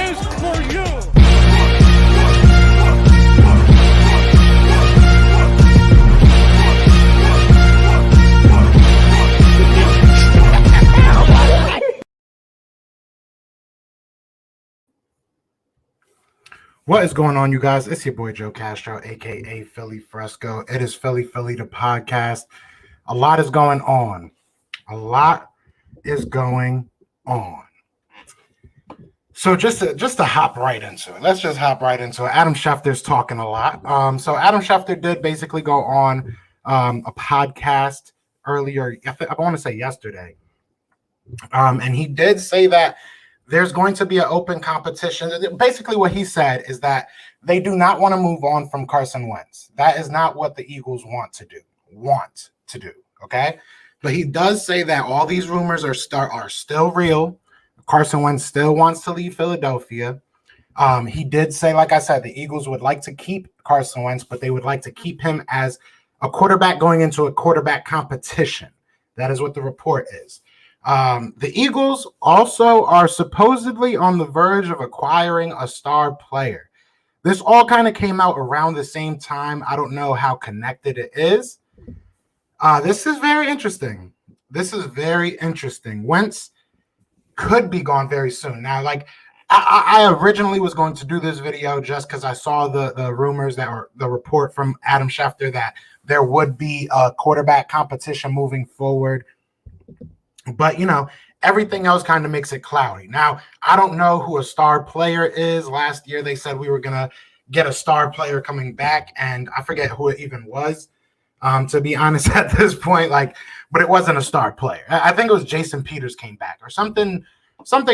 is for you. What is going on, you guys? It's your boy Joe Castro, aka Philly Fresco. It is Philly the podcast. A lot is going on. So just to hop right into it. Let's just hop right into it. Adam Schefter's talking a lot. So Adam Schefter did basically go on a podcast earlier. I want to say yesterday. And he did say that there's going to be an open competition. Basically, what he said is that they do not want to move on from Carson Wentz. That is not what the Eagles want to do. Okay, but he does say that all these rumors are still real. Carson Wentz still wants to leave Philadelphia. He did say, like I said, the Eagles would like to keep Carson Wentz, but they would like to keep him as a quarterback going into a quarterback competition. That is what the report is. The Eagles also are supposedly on the verge of acquiring a star player. This all kind of came out around the same time. I don't know how connected it is. This is very interesting. Wentz could be gone very soon. Now, like I originally was going to do this video just because I saw the rumors the report from Adam Schefter that there would be a quarterback competition moving forward. But, everything else kind of makes it cloudy. Now, I don't know who a star player is. Last year, they said we were going to get a star player coming back, and I forget who it even was, to be honest, at this point. But it wasn't a star player. I think it was Jason Peters came back or something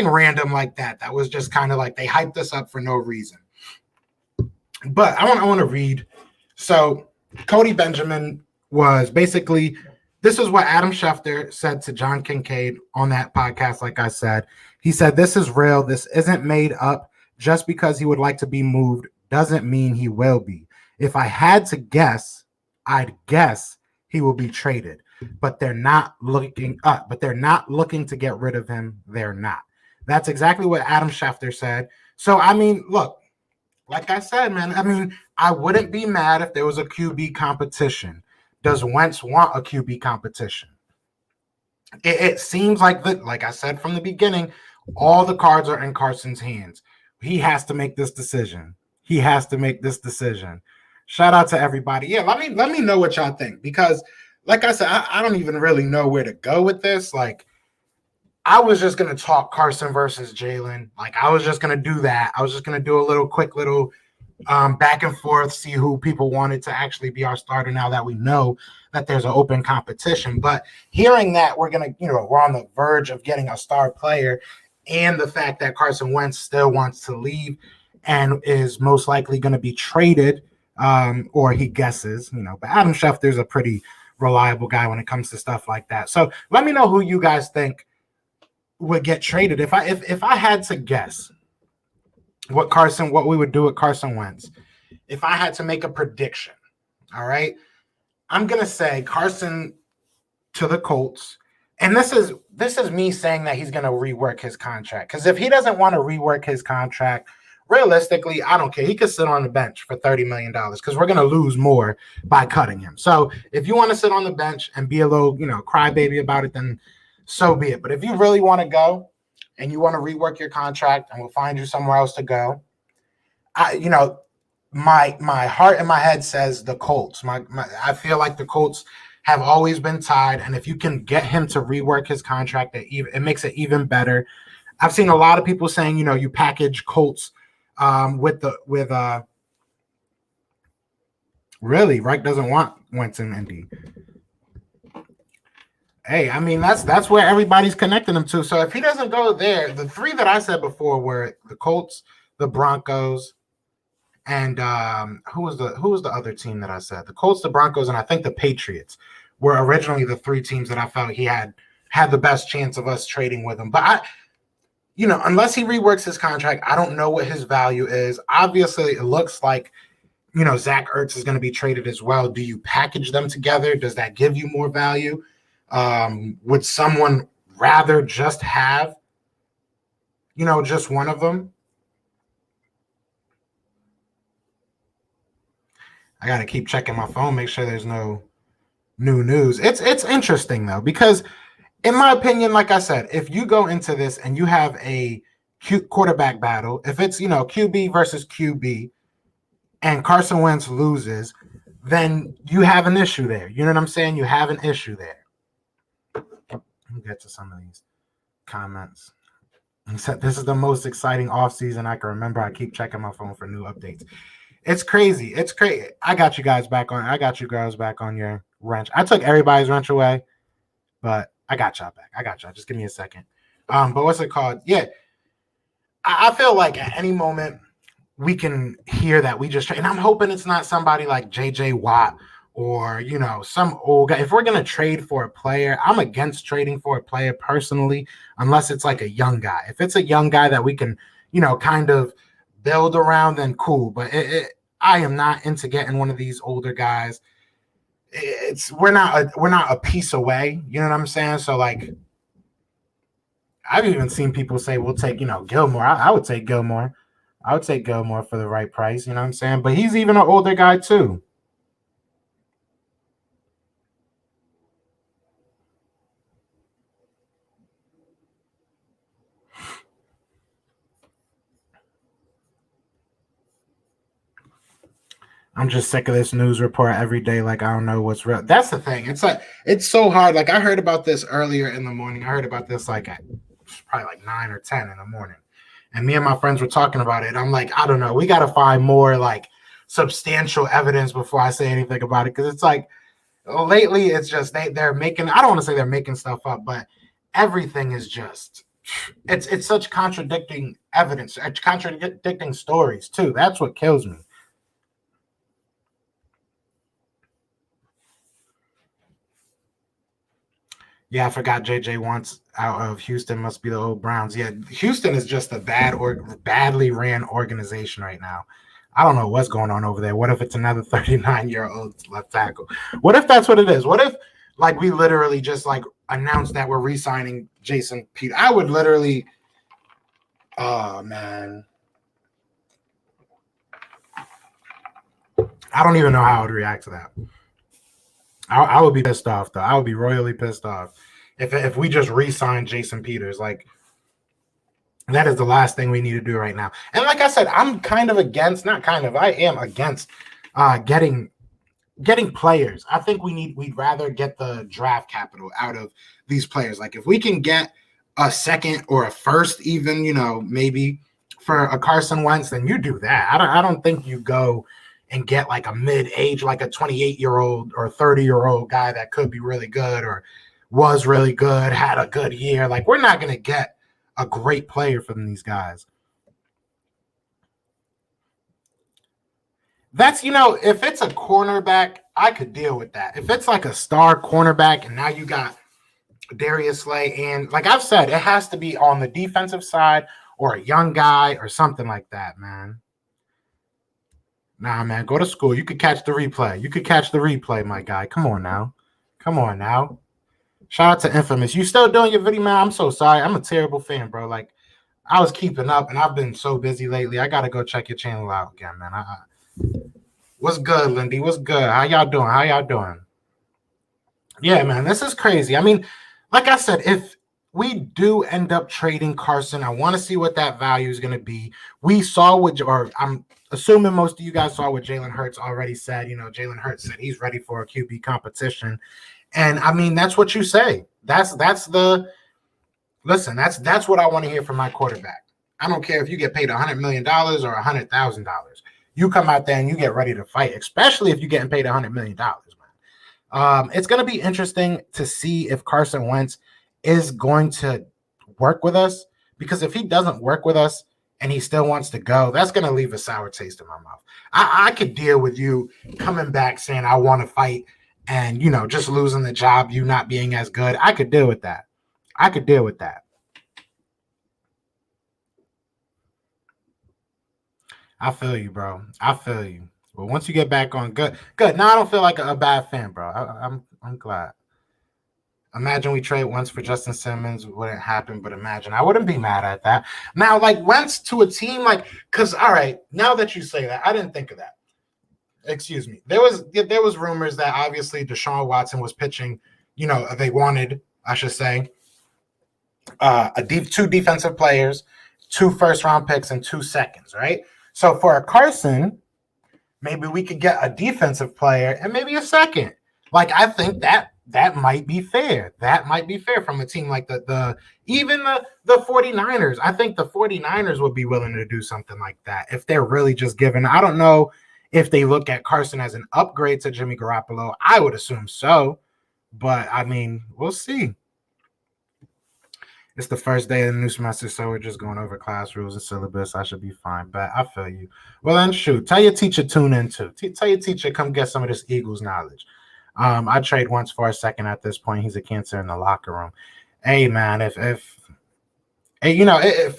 random like that. That was just kind of like they hyped us up for no reason. But I want to read. So Cody Benjamin was basically – this is what Adam Schefter said to John Kincaid on that podcast. Like I said, he said, "This is real. This isn't made up. Just because he would like to be moved doesn't mean he will be. If I had to guess, I'd guess he will be traded. But they're not looking up. But they're not looking to get rid of him. They're not." That's exactly what Adam Schefter said. So, look, like I said, man, I wouldn't be mad if there was a QB competition. Does Wentz want a QB competition? It seems like I said from the beginning, all the cards are in Carson's hands. He has to make this decision. Shout out to everybody. Yeah, let me know what y'all think, because like I said, I don't even really know where to go with this. Like, I was just going to talk Carson versus Jalen. Like, I was just going to do that. I was just going to do a quick little back and forth, see who people wanted to actually be our starter now that we know that there's an open competition. But hearing that we're on the verge of getting a star player, and the fact that Carson Wentz still wants to leave and is most likely going to be traded, or he guesses, but Adam Schefter's a pretty reliable guy when it comes to stuff like that. So let me know who you guys think would get traded. If I had to guess what we would do with Carson Wentz, if I had to make a prediction, all right, I'm gonna say Carson to the Colts, and this is me saying that he's gonna rework his contract, because if he doesn't want to rework his contract, realistically, I don't care. He could sit on the bench for $30 million, because we're gonna lose more by cutting him. So if you want to sit on the bench and be a little, crybaby about it, then so be it. But if you really want to go and you want to rework your contract, and we'll find you somewhere else to go, my heart and my head says the Colts. I feel like the Colts have always been tied, and if you can get him to rework his contract, it makes it even better. I've seen a lot of people saying, you package Colts with really, Reich doesn't want Wentz in Indy. Hey, that's where everybody's connecting him to. So if he doesn't go there, the three that I said before were the Colts, the Broncos, and who was the other team that I said? The Colts, the Broncos, and I think the Patriots were originally the three teams that I felt he had the best chance of us trading with him. But unless he reworks his contract, I don't know what his value is. Obviously, it looks like Zach Ertz is going to be traded as well. Do you package them together? Does that give you more value? Would someone rather just have, just one of them? I got to keep checking my phone, make sure there's no new news. It's interesting though, because in my opinion, like I said, if you go into this and you have a quarterback battle, if it's QB versus QB, and Carson Wentz loses, then you have an issue there. You know what I'm saying? You have an issue there. Let me get to some of these comments. This is the most exciting offseason I can remember. I keep checking my phone for new updates. It's crazy. It's crazy. I got you girls back on your wrench. I took everybody's wrench away, but I got y'all back. I got y'all. Just give me a second. But what's it called? Yeah. I feel like at any moment we can hear that we just, and I'm hoping it's not somebody like JJ Watt or, some old guy. If we're going to trade for a player, I'm against trading for a player personally, unless it's like a young guy. If it's a young guy that we can, kind of build around, then cool. But I am not into getting one of these older guys. We're not a piece away. You know what I'm saying? So like, I've even seen people say we'll take, Gilmore. I would take Gilmore. I would take Gilmore for the right price. You know what I'm saying? But he's even an older guy too. I'm just sick of this news report every day. Like, I don't know what's real. That's the thing. It's like, it's so hard. Like, I heard about this earlier in the morning. I heard about this like at probably like 9 or 10 in the morning. And me and my friends were talking about it. I'm like, I don't know. We got to find more like substantial evidence before I say anything about it. Cause it's like lately it's just, they're making, I don't want to say they're making stuff up, but everything is just, it's such contradicting evidence, contradicting stories too. That's what kills me. Yeah, I forgot JJ wants out of Houston. Must be the old Browns. Yeah, Houston is just a badly ran organization right now. I don't know what's going on over there. What if it's another 39-year-old left tackle? What if that's what it is? What if like we literally just like announced that we're re-signing Jason Peters? I would literally, oh man, I don't even know how I would react to that. I would be pissed off though. I would be royally pissed off if we just re-signed Jason Peters. Like that is the last thing we need to do right now. And like I said, I'm kind of against, not kind of, I am against getting players. I think we'd rather get the draft capital out of these players. Like if we can get a second or a first, even maybe for a Carson Wentz, then you do that. I don't think you go and get like a mid-age, like a 28-year-old or 30-year-old guy that could be really good or was really good, had a good year. Like we're not going to get a great player from these guys. That's, if it's a cornerback, I could deal with that. If it's like a star cornerback and now you got Darius Slay, and like I've said, it has to be on the defensive side or a young guy or something like that, man. Nah, man, go to school. You could catch the replay. My guy. Come on now. Shout out to Infamous. You still doing your video, man? I'm so sorry. I'm a terrible fan, bro. Like, I was keeping up, and I've been so busy lately. I got to go check your channel out again, man. What's good, Lindy? What's good? How y'all doing? Yeah, man, this is crazy. I mean, like I said, if we do end up trading Carson, I want to see what that value is going to be. We saw I'm assuming most of you guys saw what Jalen Hurts already said. Jalen Hurts said he's ready for a QB competition. And I mean, that's what you say. That's what I want to hear from my quarterback. I don't care if you get paid $100 million or $100,000. You come out there and you get ready to fight, especially if you're getting paid $100 million, man. It's going to be interesting to see if Carson Wentz is going to work with us, because if he doesn't work with us and he still wants to go, that's going to leave a sour taste in my mouth. I could deal with you coming back saying I want to fight and, just losing the job, you not being as good. I could deal with that. I feel you, bro. I feel you. But once you get back on, good. Now I don't feel like a bad fan, bro. I'm glad. Imagine we trade Wentz for Justin Simmons. Wouldn't happen, but imagine. I wouldn't be mad at that. Now, like Wentz to a team, like, because, all right, now that you say that, I didn't think of that. excuse me. There was rumors that obviously Deshaun Watson was pitching. They wanted, I should say, two defensive players, 2 first-round picks, and 2 seconds. Right. So for Carson, maybe we could get a defensive player and maybe a second. Like, I think that might be fair. That might be fair from a team like even the 49ers. I think the 49ers would be willing to do something like that if they're really just giving. I don't know if they look at Carson as an upgrade to Jimmy Garoppolo. I would assume so, but I mean, we'll see. It's the first day of the new semester, so we're just going over class rules and syllabus. I should be fine, but I feel you. Well, then, shoot. Tell your teacher tune in, too. Tell your teacher come get some of this Eagles knowledge. I trade Wentz for a second at this point. He's a cancer in the locker room. Hey, man, if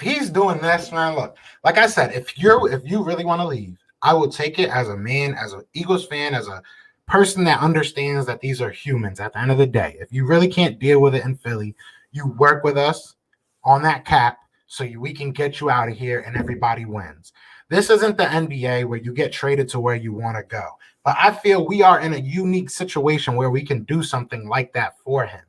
he's doing this, man, look, like I said, if you really want to leave, I will take it as a man, as an Eagles fan, as a person that understands that these are humans at the end of the day. If you really can't deal with it in Philly, you work with us on that cap so we can get you out of here and everybody wins. This isn't the NBA where you get traded to where you want to go. But I feel we are in a unique situation where we can do something like that for him.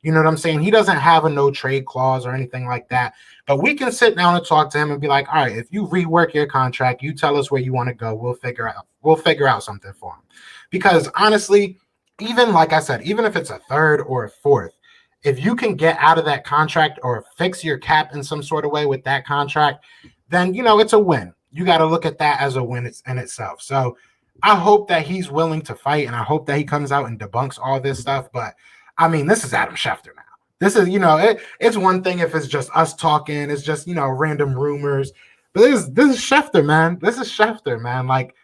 You know what I'm saying? He doesn't have a no trade clause or anything like that. But we can sit down and talk to him and be like, all right, if you rework your contract, you tell us where you want to go, we'll figure out something for him. Because honestly, even like I said, even if it's a third or a fourth, if you can get out of that contract or fix your cap in some sort of way with that contract, then, it's a win. You got to look at that as a win in itself. So I hope that he's willing to fight, and I hope that he comes out and debunks all this stuff. But, I mean, this is Adam Schefter now. This is, it's one thing if it's just us talking. It's just, random rumors. But this is Schefter, man. This is Schefter, man. Like,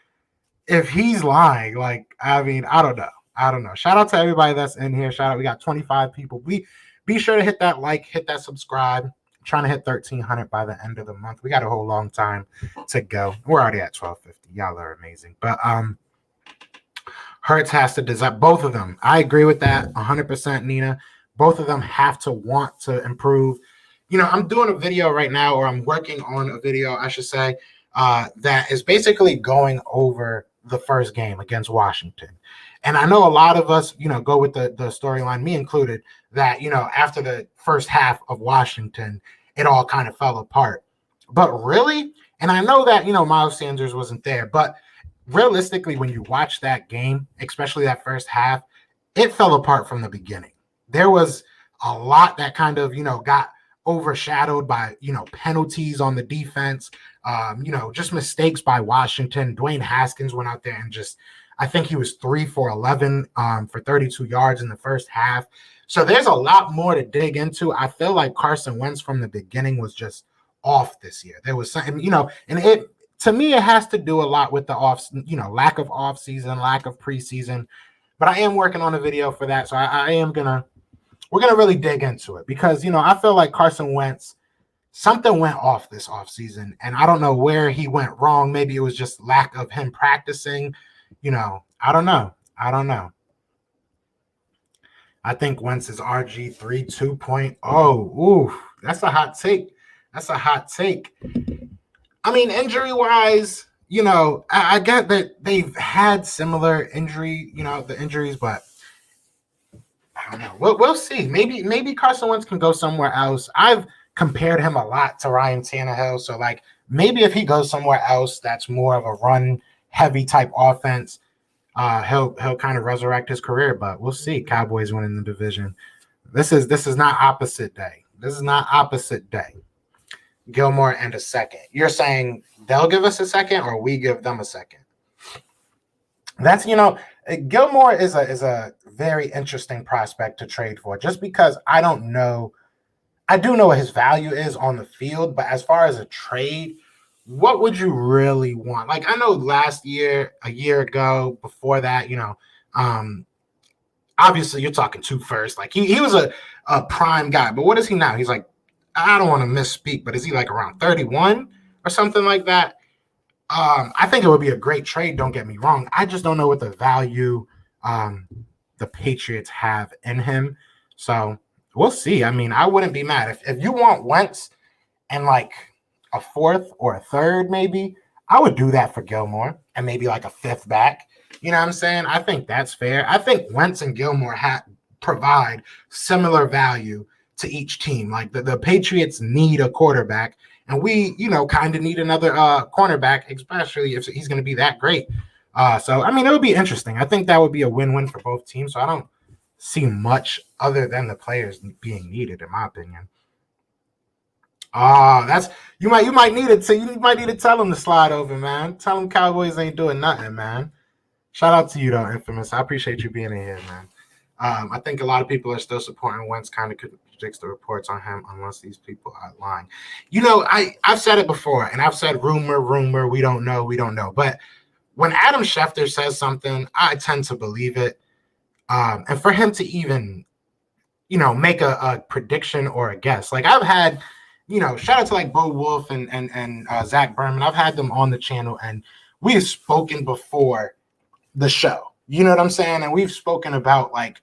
if he's lying, like, I mean, I don't know. Shout out to everybody that's in here. Shout out. We got 25 people. Be sure to hit that like, hit that subscribe. I'm trying to hit 1,300 by the end of the month. We got a whole long time to go. We're already at 1,250. Y'all are amazing. But Hurts has to design both of them. I agree with that 100%, Nina. Both of them have to want to improve. I'm doing a video right now, or I'm working on a video, I should say, that is basically going over the first game against Washington. And I know a lot of us, go with the storyline, me included, that, after the first half of Washington, it all kind of fell apart. But really, and I know that, Miles Sanders wasn't there, but realistically, when you watch that game, especially that first half, it fell apart from the beginning. There was a lot that kind of, got overshadowed by, penalties on the defense, just mistakes by Washington. Dwayne Haskins went out there and I think he was 3 for 11 for 32 yards in the first half. So there's a lot more to dig into. I feel like Carson Wentz from the beginning was just off this year. There was something, and it, to me, it has to do a lot with the lack of off season, lack of preseason. But I am working on a video for that. So we're going to really dig into it because, I feel like Carson Wentz, something went off this offseason, and I don't know where he went wrong. Maybe it was just lack of him practicing. I don't know. I think Wentz is RG3 2.0. Ooh, that's a hot take. I mean, injury-wise, I get that they've had similar the injuries, but I don't know. We'll see. Maybe Carson Wentz can go somewhere else. I've compared him a lot to Ryan Tannehill, so maybe if he goes somewhere else that's more of a run-heavy type offense, he'll kind of resurrect his career. But we'll see. Cowboys winning the division. This is not opposite day. Gilmore and a second. You're saying they'll give us a second, or we give them a second? That's Gilmore is a very interesting prospect to trade for, just because I don't know. I do know what his value is on the field, but as far as a trade, what would you really want? Like, I know last year, a year ago, before that, obviously you're talking 2 first. Like he was a prime guy, but what is he now? He's like, I don't want to misspeak, but is he like around 31 or something like that? I think it would be a great trade. Don't get me wrong. I just don't know what the value the Patriots have in him. So we'll see. I mean, I wouldn't be mad if you want Wentz and like a 4th or a 3rd, maybe I would do that for Gilmore and maybe like a 5th back. You know what I'm saying? I think that's fair. I think Wentz and Gilmore provide similar value to each team. Like the Patriots need a quarterback, and we, kind of need another cornerback, especially if he's going to be that great. So, I mean, it would be interesting. I think that would be a win-win for both teams. So I don't see much other than the players being needed, in my opinion. That's you might need it. So you might need to tell them to slide over, man. Tell them Cowboys ain't doing nothing, man. Shout out to you though, Infamous. I appreciate you being in here, man. I think a lot of people are still supporting Wentz. Kind of contradicts the reports on him, unless these people are lying. I've said it before, and I've said rumor. We don't know. But when Adam Schefter says something, I tend to believe it. And for him to even, make a prediction or a guess, like I've had, shout out to like Bo Wolf and Zach Berman. I've had them on the channel, and we have spoken before the show. You know what I'm saying? And we've spoken about like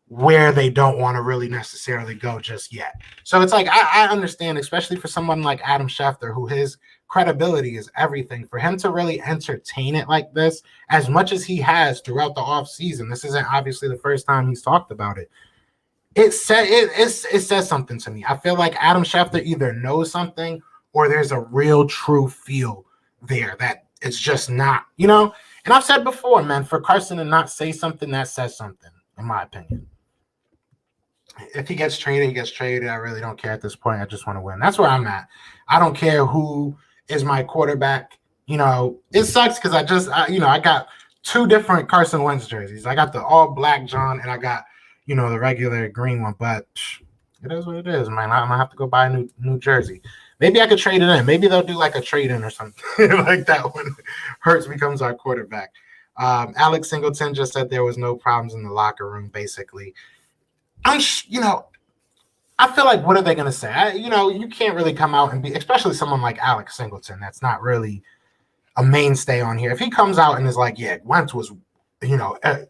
where they don't want to really necessarily go just yet. So it's like I understand, especially for someone like Adam Schefter, who his credibility is everything. For him to really entertain it like this, as much as he has throughout the offseason, this isn't obviously the first time he's talked about it. It says something to me. I feel like Adam Schefter either knows something or there's a real true feel there that it's just not, And I've said before, man, for Carson to not say something, that says something, in my opinion. If he gets traded, he gets traded. I really don't care at this point. I just want to win. That's where I'm at. I don't care who is my quarterback. It sucks because I got two different Carson Wentz jerseys. I got the all black John, and I got, the regular green one. But it is what it is, man. I'm gonna have to go buy a new jersey. Maybe I could trade it in. Maybe they'll do like a trade in or something like that when Hurts becomes our quarterback. Alex Singleton just said there was no problems in the locker room, basically. I feel like, what are they going to say? You can't really come out and be, especially someone like Alex Singleton, that's not really a mainstay on here. If he comes out and is like, yeah, Wentz was,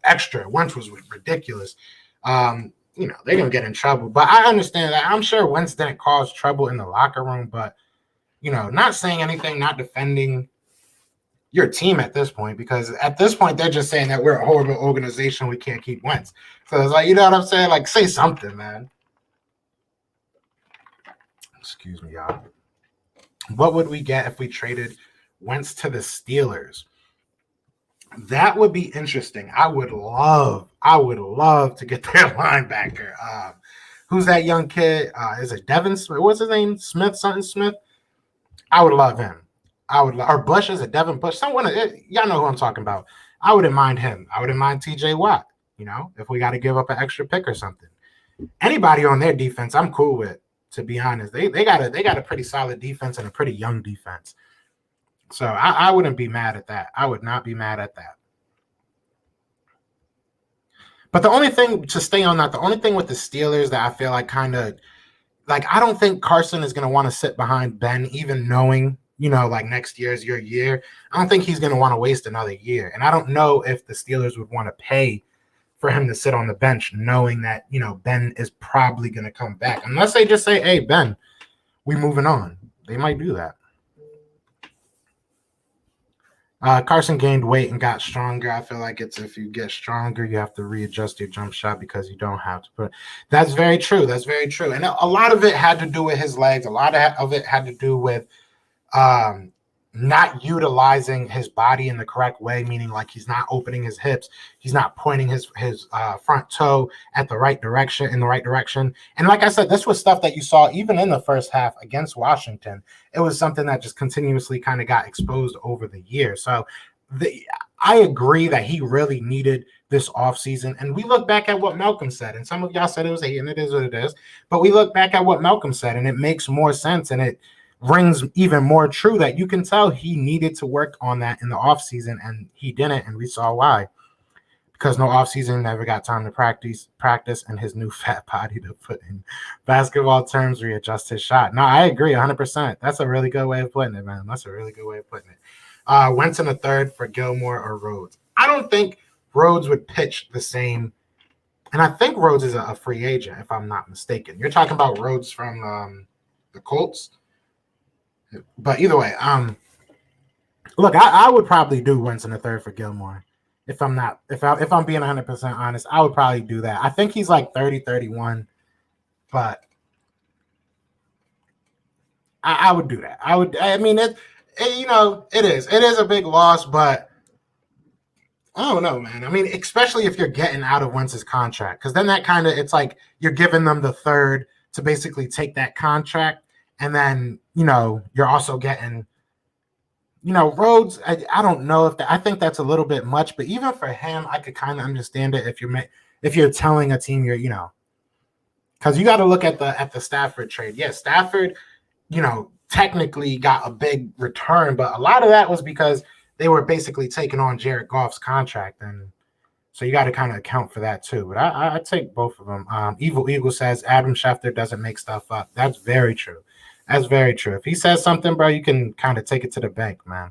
extra. Wentz was ridiculous. They're going to get in trouble. But I understand that. I'm sure Wentz didn't cause trouble in the locker room, but, not saying anything, not defending your team at this point, because at this point, they're just saying that we're a horrible organization. We can't keep Wentz. So it's like, you know what I'm saying? Like, say something, man. Excuse me, y'all. What would we get if we traded Wentz to the Steelers? That would be interesting. I would love to get their linebacker. Who's that young kid? Is it Devin Smith? What's his name? Smith? I would love him. Or Bush, is it Devin Bush? Someone, y'all know who I'm talking about. I wouldn't mind him. I wouldn't mind TJ Watt, if we got to give up an extra pick or something. Anybody on their defense, I'm cool with, to be honest. They got a pretty solid defense and a pretty young defense. So I wouldn't be mad at that. I would not be mad at that. But the only thing, to stay on that, the only thing with the Steelers that I feel like I don't think Carson is going to want to sit behind Ben, even knowing, like next year is your year. I don't think he's going to want to waste another year. And I don't know if the Steelers would want to pay for him to sit on the bench, knowing that, Ben is probably going to come back. Unless they just say, hey, Ben, we moving on. They might do that. Carson gained weight and got stronger. I feel like it's, if you get stronger, you have to readjust your jump shot because you don't have to put. That's very true. And a lot of it had to do with his legs. A lot of it had to do with not utilizing his body in the correct way, meaning like he's not opening his hips, he's not pointing his front toe in the right direction. And like I said, this was stuff that you saw even in the first half against Washington. It was something that just continuously kind of got exposed over the year. So I agree that he really needed this offseason. And we look back at what Malcolm said, and some of y'all said it was and it is what it is, but we look back at what Malcolm said, and it makes more sense, and it rings even more true that you can tell he needed to work on that in the offseason, and he didn't, and we saw why. Because no offseason, never got time to practice, and his new fat body, to put in basketball terms, readjust his shot. No, I agree 100%. That's a really good way of putting it, man. That's a really good way of putting it. Wentz in the third for Gilmore or Rhodes. I don't think Rhodes would pitch the same, and I think Rhodes is a free agent, if I'm not mistaken. You're talking about Rhodes from the Colts? But either way, look, I would probably do Wentz in the third for Gilmore. If I'm not, if I'm being 100% honest, I would probably do that. I think he's like 30, 31, but I would do that. I mean, it is a big loss, but I don't know, man. I mean, especially if you're getting out of Wentz's contract, because then that kind of, it's like you're giving them the third to basically take that contract, and then you're also getting Rhodes. I don't know if I think that's a little bit much, but even for him, I could kind of understand it if you're telling a team because you got to look at the Stafford trade. Yeah, Stafford, technically got a big return, but a lot of that was because they were basically taking on Jared Goff's contract, and so you got to kind of account for that too. But I take both of them. Evil Eagle says Adam Schefter doesn't make stuff up. That's very true. That's very true. If he says something, bro, you can kind of take it to the bank, man.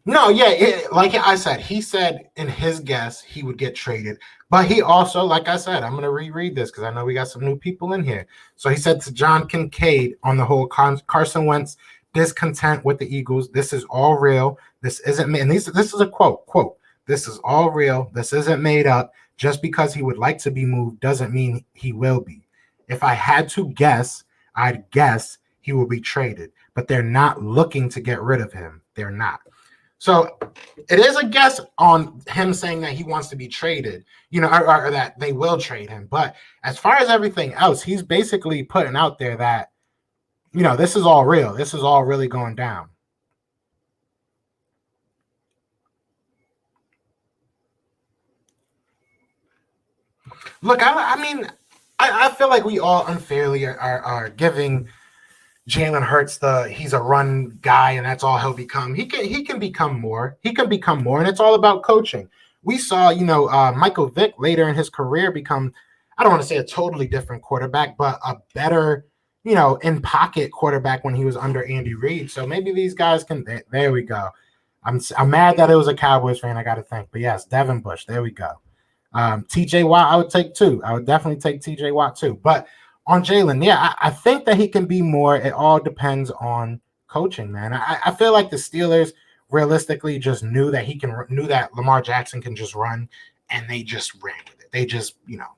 No, yeah, like I said, he said in his guess he would get traded, but he also, like I said, I'm going to reread this because I know we got some new people in here. So he said to John Kincaid on the whole Carson Wentz discontent with the Eagles. This is all real. This isn't, and this is a quote. This is all real. This isn't made up. Just because he would like to be moved doesn't mean he will be. If I had to guess, I'd guess he will be traded, but they're not looking to get rid of him. They're not. So it is a guess on him saying that he wants to be traded, or that they will trade him. But as far as everything else, he's basically putting out there that, this is all real. This is all really going down. Look, I mean, I feel like we all unfairly are giving Jalen Hurts he's a run guy and that's all he'll become. He can become more. He can become more, and it's all about coaching. We saw, Michael Vick later in his career become, I don't want to say a totally different quarterback, but a better, in pocket quarterback when he was under Andy Reid. So maybe these guys can. There we go. I'm mad that it was a Cowboys fan. I got to think, but yes, Devin Bush. There we go. TJ Watt, I would take too. I would definitely take TJ Watt too. But on Jalen, yeah, I think that he can be more. It all depends on coaching, man. I feel like the Steelers realistically just knew that Lamar Jackson can just run, and they just ran with it. They just,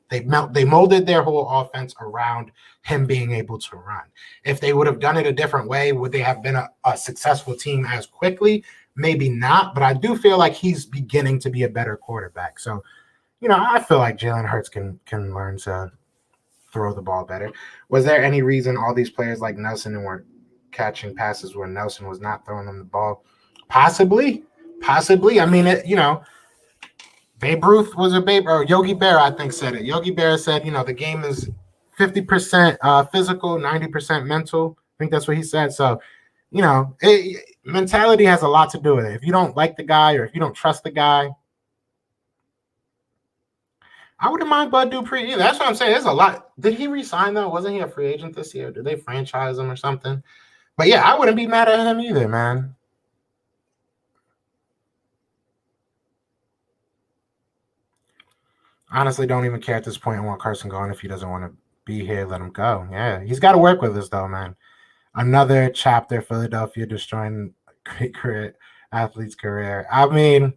they molded their whole offense around him being able to run. If they would have done it a different way, would they have been a successful team as quickly? Maybe not, but I do feel like he's beginning to be a better quarterback. So, I feel like Jalen Hurts can learn to throw the ball better. Was there any reason all these players like Nelson weren't catching passes where Nelson was not throwing them the ball? Possibly. I mean, Babe Ruth was or Yogi Berra, I think, said it. Yogi Berra said, the game is 50% physical, 90% mental. I think that's what he said. So, mentality has a lot to do with it. If you don't like the guy or if you don't trust the guy, I wouldn't mind Bud Dupree either. That's what I'm saying. There's a lot. Did he resign though? Wasn't he a free agent this year? Did they franchise him or something? But yeah, I wouldn't be mad at him either, man. Honestly, don't even care at this point. I want Carson going. If he doesn't want to be here, let him go. Yeah, he's got to work with us though, man. Another chapter, Philadelphia destroying great career athlete's career. I mean,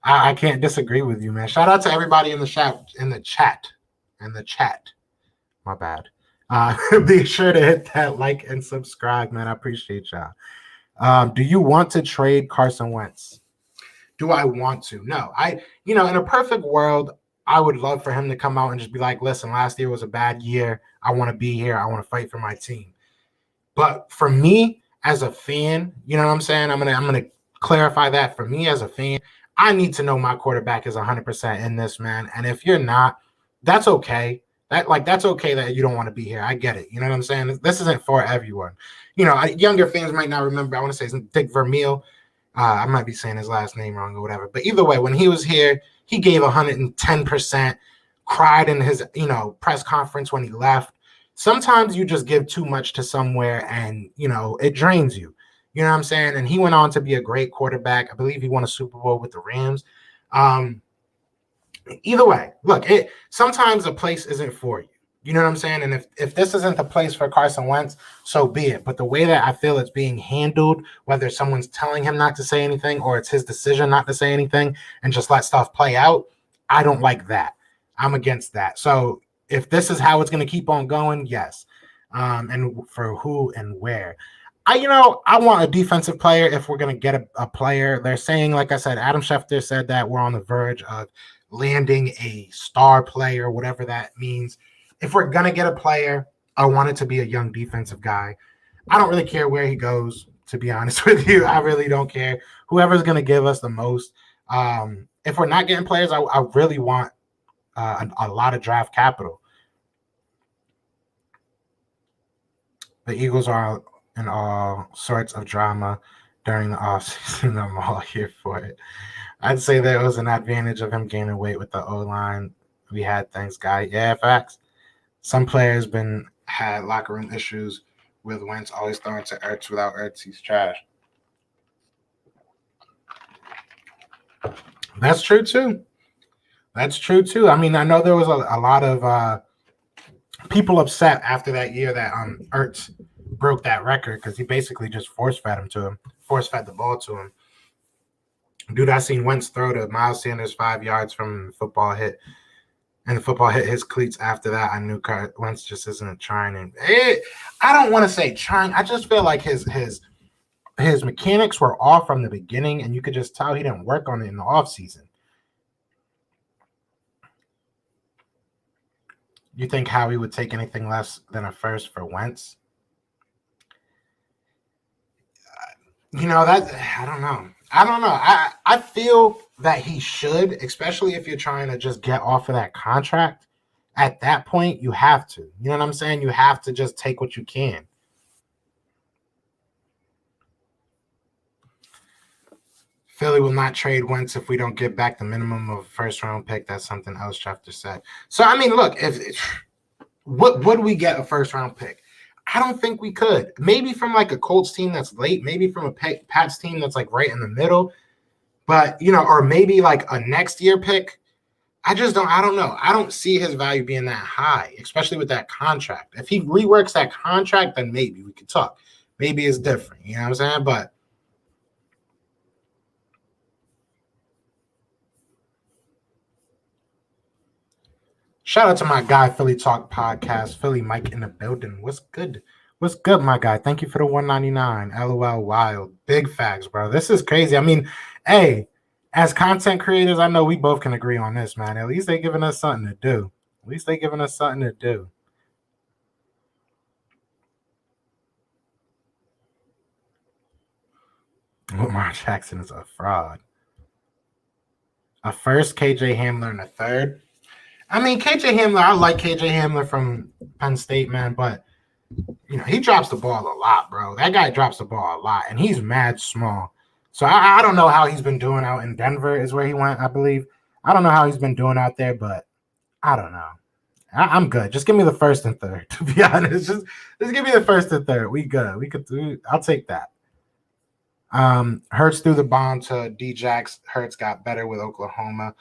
I can't disagree with you, man. Shout out to everybody in the chat. My bad. Be sure to hit that like and subscribe, man. I appreciate y'all. Do you want to trade Carson Wentz? Do I want to? No. In a perfect world, I would love for him to come out and just be like, listen, last year was a bad year. I want to be here. I want to fight for my team. But for me as a fan, you know what I'm saying? I'm gonna clarify that. For me as a fan, I need to know my quarterback is 100% in this, man. And if you're not, that's okay. That's okay that you don't want to be here. I get it. You know what I'm saying? This isn't for everyone. Younger fans might not remember. I want to say Dick Vermeil. I might be saying his last name wrong or whatever. But either way, when he was here, he gave 110%, cried in his, press conference when he left. Sometimes you just give too much to somewhere and, it drains you. You know what I'm saying? And he went on to be a great quarterback. I believe he won a Super Bowl with the Rams. Either way, look, sometimes a place isn't for you. You know what I'm saying? And if this isn't the place for Carson Wentz, so be it. But the way that I feel it's being handled, whether someone's telling him not to say anything or it's his decision not to say anything and just let stuff play out, I don't like that. I'm against that. So if this is how it's going to keep on going, yes. And for who and where. I want a defensive player if we're going to get a player. They're saying, like I said, Adam Schefter said that we're on the verge of landing a star player, whatever that means. If we're going to get a player, I want it to be a young defensive guy. I don't really care where he goes, to be honest with you. I really don't care. Whoever's going to give us the most. If we're not getting players, I really want a lot of draft capital. The Eagles are in all sorts of drama during the offseason. I'm all here for it. I'd say there was an advantage of him gaining weight with the O-line. We had things, guy. Yeah, facts. Some players had locker room issues with Wentz always throwing to Ertz. Without Ertz, he's trash. That's true too. I mean, I know there was a lot of people upset after that year that Ertz broke that record because he basically just force fed the ball to him. Dude, I seen Wentz throw to Miles Sanders 5 yards from the football hit. And the football hit his cleats after that. I knew Wentz just isn't trying. And I don't want to say trying. I just feel like his mechanics were off from the beginning, and you could just tell he didn't work on it in the offseason. You think Howie would take anything less than a first for Wentz? I don't know. I feel that he should, especially if you're trying to just get off of that contract. At that point, you have to. You know what I'm saying? You have to just take what you can. Philly will not trade Wentz if we don't get back the minimum of a first-round pick. That's something else Schefter said. So, I mean, look, would we get a first-round pick? I don't think we could. Maybe from like a Colts team that's late, maybe from a Pats team that's like right in the middle. But, or maybe like a next year pick. I don't know. I don't see his value being that high, especially with that contract. If he reworks that contract, then maybe we could talk. Maybe it's different. You know what I'm saying? But shout out to my guy, Philly Talk Podcast, Philly Mike in the building. What's good? What's good, my guy? Thank you for the $1.99. LOL wild. Big facts, bro. This is crazy. I mean, hey, as content creators, I know we both can agree on this, man. At least they're giving us something to do. Lamar Jackson is a fraud. A first, KJ Hamler, and a third. I mean, KJ Hamler, I like KJ Hamler from Penn State, man, but he drops the ball a lot, bro. That guy drops the ball a lot, and he's mad small. So I don't know how he's been doing out in Denver is where he went, I believe. I don't know how he's been doing out there, but I don't know. I'm good. Just give me the first and third, to be honest. Just give me the first and third. We good. I'll take that. Hurts threw the bomb to D-Jax. Hurts got better with Oklahoma.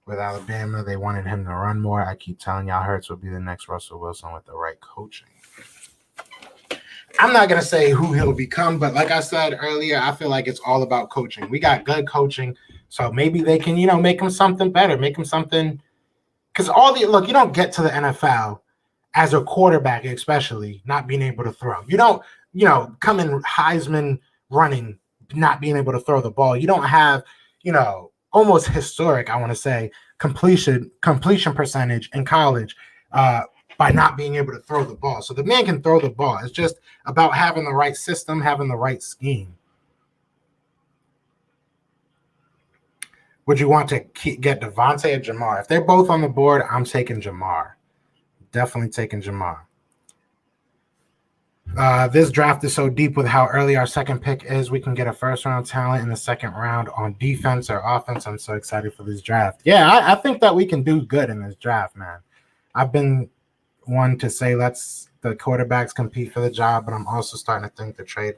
With Alabama, they wanted him to run more. I keep telling y'all Hurts will be the next Russell Wilson with the right coaching. I'm not going to say who he'll become, but like I said earlier, I feel like it's all about coaching. We got good coaching, so maybe they can, make him something better, make him something. Because look, you don't get to the NFL as a quarterback, especially not being able to throw. You don't, come in Heisman running, not being able to throw the ball. You don't have, almost historic, I want to say, completion percentage in college by not being able to throw the ball. So the man can throw the ball. It's just about having the right system, having the right scheme. Would you want to get Devontae or Jamar? If they're both on the board, I'm taking Jamar. Definitely taking Jamar. This draft is so deep with how early our second pick is. We can get a first-round talent in the second round on defense or offense. I'm so excited for this draft. Yeah, I think that we can do good in this draft, man. I've been one to say let's the quarterbacks compete for the job, but I'm also starting to think to trade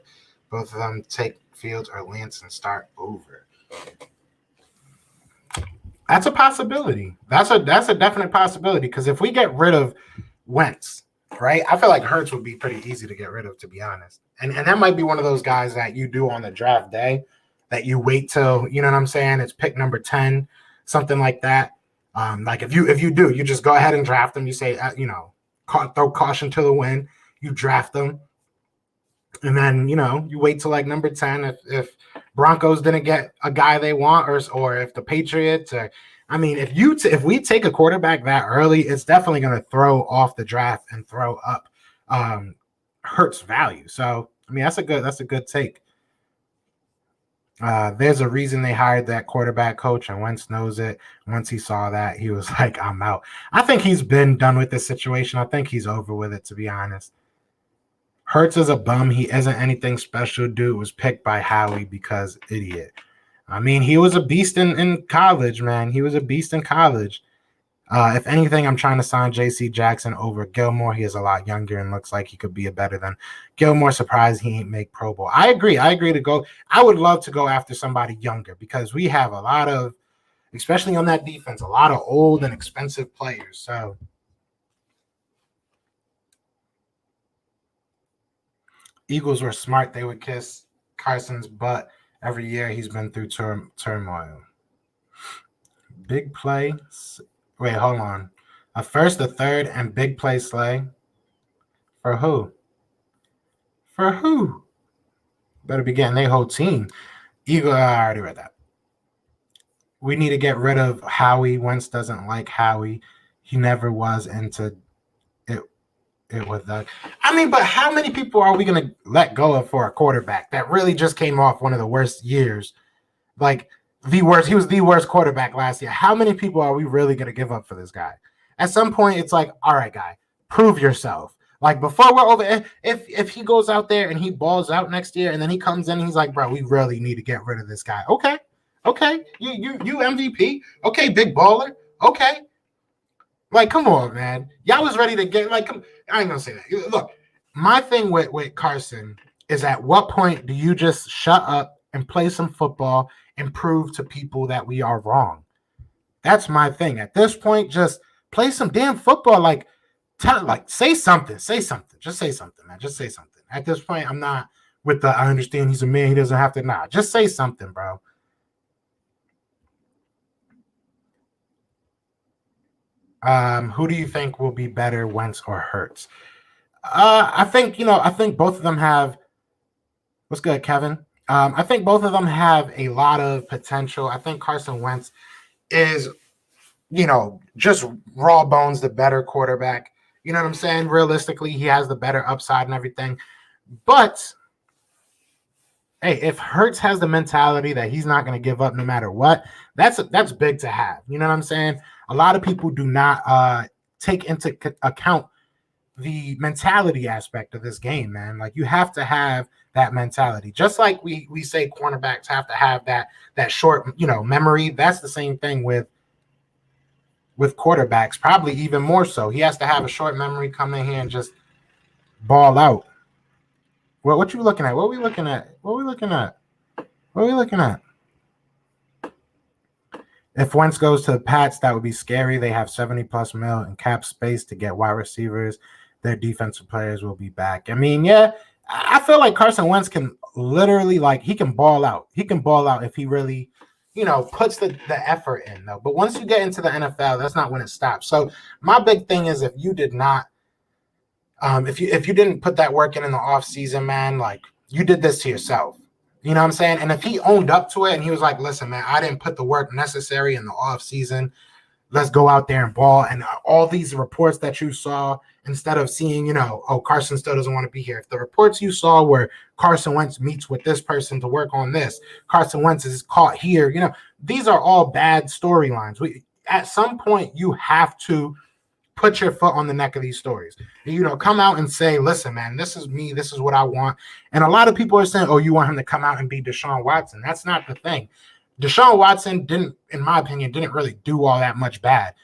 both of them, take Fields or Lance and start over. That's a possibility. That's a definite possibility because if we get rid of Wentz, right? I feel like Hurts would be pretty easy to get rid of, to be honest. And that might be one of those guys that you do on the draft day, that you wait till, you know what I'm saying? It's pick number 10, something like that. Like if you do, you just go ahead and draft them. You say, throw caution to the wind. You draft them. And then, you wait till like number 10 if Broncos didn't get a guy they want, or if the Patriots, if we take a quarterback that early, it's definitely going to throw off the draft and throw up Hurts value. So, that's a good take. There's a reason they hired that quarterback coach, and Wentz knows it. Once he saw that, he was like, I'm out. I think he's been done with this situation. I think he's over with it, to be honest. Hurts is a bum. He isn't anything special. Dude was picked by Howie because idiot. He was a beast in college, man. He was a beast in college. If anything, I'm trying to sign J.C. Jackson over Gilmore. He is a lot younger and looks like he could be a better than Gilmore. Surprised he ain't make Pro Bowl. I agree to go. I would love to go after somebody younger because we have a lot of, especially on that defense, a lot of old and expensive players. So Eagles were smart. They would kiss Carson's butt every year. He's been through turmoil. Big play. Wait, hold on. A first, a third, and big play Slay. For who? For who? Better be getting their whole team. Eagle, I already read that. We need to get rid of Howie. Wentz doesn't like Howie. He never was into it. It was that. But how many people are we going to let go of for a quarterback that really just came off one of the worst years? Like, the worst. He was the worst quarterback last year. How many people are we really going to give up for this guy? At some point, it's like, all right, guy, prove yourself. Like, before we're over, if he goes out there and he balls out next year and then he comes in and he's like, bro, we really need to get rid of this guy. Okay. You MVP. Okay, big baller. Okay. Like, come on, man. Y'all was ready to get, like, I ain't going to say that. Look, my thing with Carson is, at what point do you just shut up and play some football and prove to people that we are wrong? That's my thing. At this point, just play some damn football. Like, say something. Just say something, man. Just say something. At this point, I'm not with the, I understand he's a man, he doesn't have to. Nah, just say something, bro. Who do you think will be better, Wentz or Hurts? I think both of them have. What's good, Kevin? I think both of them have a lot of potential. I think Carson Wentz is, just raw bones, the better quarterback. You know what I'm saying? Realistically, he has the better upside and everything. But, hey, if Hurts has the mentality that he's not going to give up no matter what, that's big to have. You know what I'm saying? A lot of people do not take into account the mentality aspect of this game, man. Like, you have to have that mentality. Just like we say cornerbacks have to have that short, memory. That's the same thing with quarterbacks, probably even more so. He has to have a short memory, come in here and just ball out. What you looking at? What are we looking at? If Wentz goes to the Pats, that would be scary. They have 70+ mil in cap space to get wide receivers. Their defensive players will be back. Yeah, I feel like Carson Wentz can literally, he can ball out. He can ball out if he really, puts the effort in, though. But once you get into the NFL, that's not when it stops. So my big thing is, if you did not, if you didn't put that work in the off season, man, like, you did this to yourself. You know what I'm saying? And if he owned up to it and he was like, listen, man, I didn't put the work necessary in the off season. Let's go out there and ball. And all these reports that you saw, instead of seeing, Carson still doesn't want to be here. If the reports you saw where Carson Wentz meets with this person to work on this, Carson Wentz is caught here, these are all bad storylines. At some point, you have to put your foot on the neck of these stories. Come out and say, listen, man, this is me. This is what I want. And a lot of people are saying, oh, you want him to come out and be Deshaun Watson. That's not the thing. Deshaun Watson didn't, in my opinion, really do all that much bad.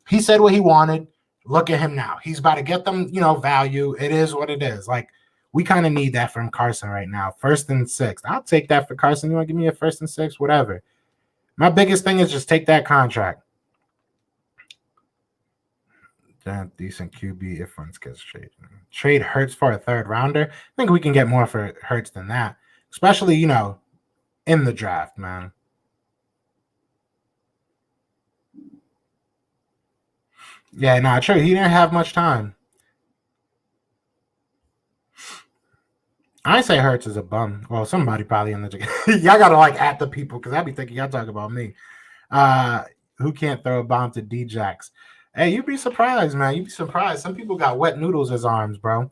He said what he wanted. Look at him now. He's about to get them, value. It is what it is. Like, we kind of need that from Carson right now. 1st and 6th. I'll take that for Carson. You want to give me a 1st and 6th? Whatever. My biggest thing is just take that contract. Decent QB if Wentz gets traded. Trade Hurts for a third rounder. I think we can get more for Hurts than that, especially in the draft, man. Yeah, nah, true. He didn't have much time. I say Hurts is a bum. Well, somebody probably in the y'all gotta at the people because I be thinking y'all talk about me. Who can't throw a bomb to D-Jax? Hey, you'd be surprised, man. You'd be surprised. Some people got wet noodles as arms, bro.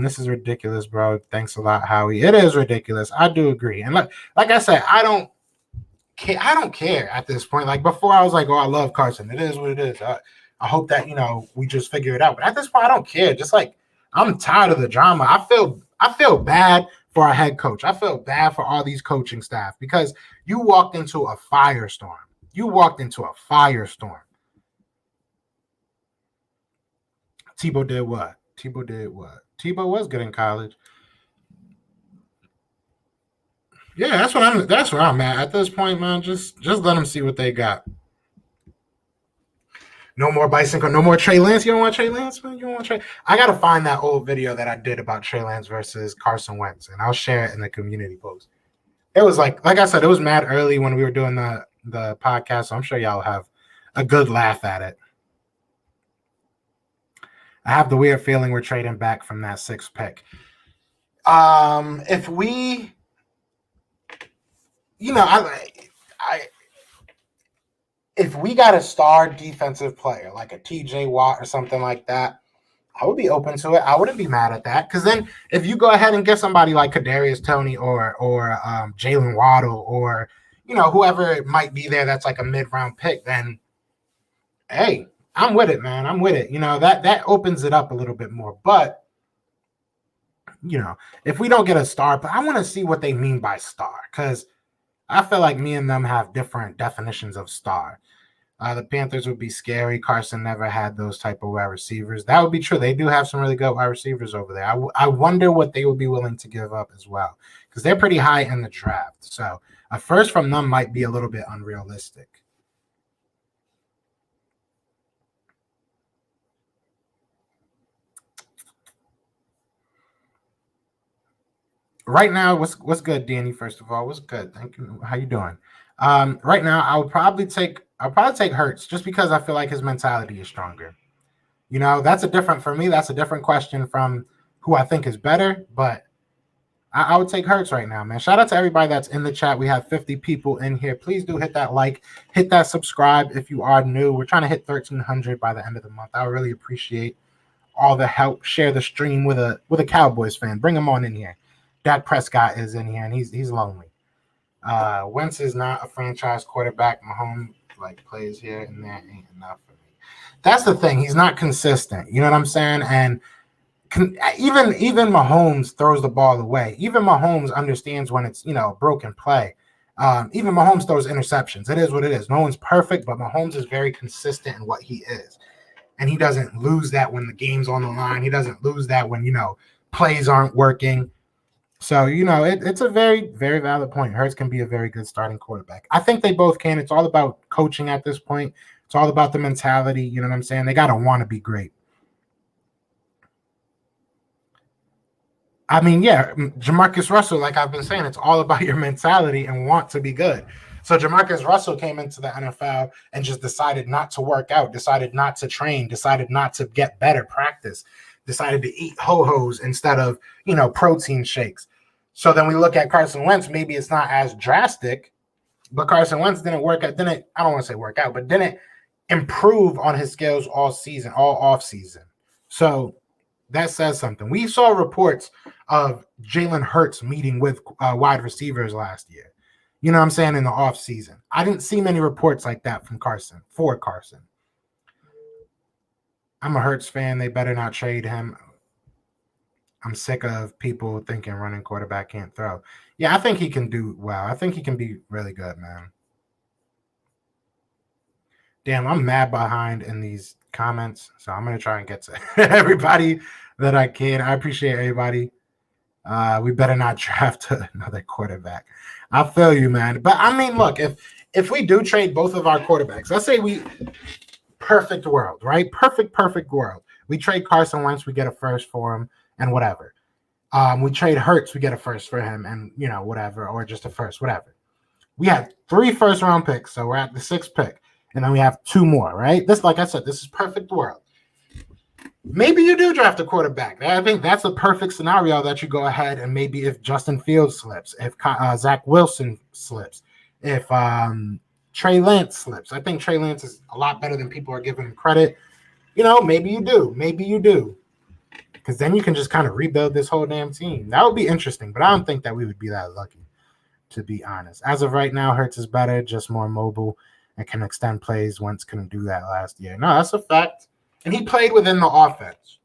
This is ridiculous, bro. Thanks a lot, Howie. It is ridiculous. I do agree. And like I said, I don't care at this point. Like before, I was like, oh, I love Carson. It is what it is. I hope that we just figure it out. But at this point, I don't care. Just I'm tired of the drama. I feel bad for our head coach. I feel bad for all these coaching staff because you walked into a firestorm. Tebow did what? Tebow was good in college. Yeah, that's where I'm at this point, man. Just let them see what they got. No more bicycle, no more Trey Lance. You don't want Trey Lance, man? You don't want Trey? I gotta find that old video that I did about Trey Lance versus Carson Wentz, and I'll share it in the community post. It was like I said, it was mad early when we were doing the podcast, so I'm sure y'all have a good laugh at it. I have the weird feeling we're trading back from that 6th pick. If we, if we got a star defensive player like a TJ Watt or something like that, I would be open to it. I wouldn't be mad at that because then if you go ahead and get somebody like Kadarius Toney or Jalen Waddle or whoever might be there that's like a mid-round pick, then hey, I'm with it, man. I'm with it. That opens it up a little bit more. But if we don't get a star, but I want to see what they mean by star because I feel like me and them have different definitions of star. The Panthers would be scary. Carson never had those type of wide receivers. That would be true. They do have some really good wide receivers over there. I wonder what they would be willing to give up as well because they're pretty high in the draft. So a first from them might be a little bit unrealistic. Right now, what's good, Danny? First of all, what's good? Thank you. How you doing? Right now, I'll probably take Hurts just because I feel like his mentality is stronger. That's a different question from who I think is better, but I would take Hurts right now, man. Shout out to everybody that's in the chat. We have 50 people in here. Please do hit that like, hit that subscribe if you are new. We're trying to hit 1,300 by the end of the month. I really appreciate all the help. Share the stream with a Cowboys fan. Bring them on in here. Dak Prescott is in here, and he's lonely. Wentz is not a franchise quarterback. Mahomes plays here and there ain't enough for me. That's the thing. He's not consistent. You know what I'm saying? And even Mahomes throws the ball away. Even Mahomes understands when it's a broken play. Even Mahomes throws interceptions. It is what it is. No one's perfect, but Mahomes is very consistent in what he is, and he doesn't lose that when the game's on the line. He doesn't lose that when plays aren't working. So, it's a very, very valid point. Hurts can be a very good starting quarterback. I think they both can. It's all about coaching at this point. It's all about the mentality. You know what I'm saying? They got to want to be great. I mean, yeah, Jamarcus Russell, like I've been saying, it's all about your mentality and want to be good. So Jamarcus Russell came into the NFL and just decided not to work out, decided not to train, decided not to get better practice, decided to eat ho-hos instead of, protein shakes. So then we look at Carson Wentz. Maybe it's not as drastic, but Carson Wentz didn't I don't want to say work out, but didn't improve on his skills all off season. So that says something. We saw reports of Jalen Hurts meeting with wide receivers last year. You know what I'm saying? In the off season. I didn't see many reports like that for Carson. I'm a Hurts fan. They better not trade him. I'm sick of people thinking running quarterback can't throw. Yeah, I think he can do well. I think he can be really good, man. Damn, I'm mad behind in these comments, so I'm going to try and get to everybody that I can. I appreciate everybody. We better not draft another quarterback. I feel you, man. But, I mean, look, if we do trade both of our quarterbacks, let's say we perfect world, right? Perfect world. We trade Carson Wentz, we get a first for him, and whatever. We trade Hurts, we get a first for him, and whatever, or just a first, whatever. We have 3 first-round picks, so we're at the 6th pick, and then we have 2 more, right? This, like I said, this is perfect world. Maybe you do draft a quarterback. I think that's a perfect scenario that you go ahead and maybe if Justin Fields slips, if Zach Wilson slips, if Trey Lance slips. I think Trey Lance is a lot better than people are giving him credit. Maybe you do. Maybe you do. Because then you can just kind of rebuild this whole damn team. That would be interesting, but I don't think that we would be that lucky, to be honest. As of right now, Hurts is better, just more mobile and can extend plays. Wentz couldn't do that last year. No, that's a fact. And he played within the offense.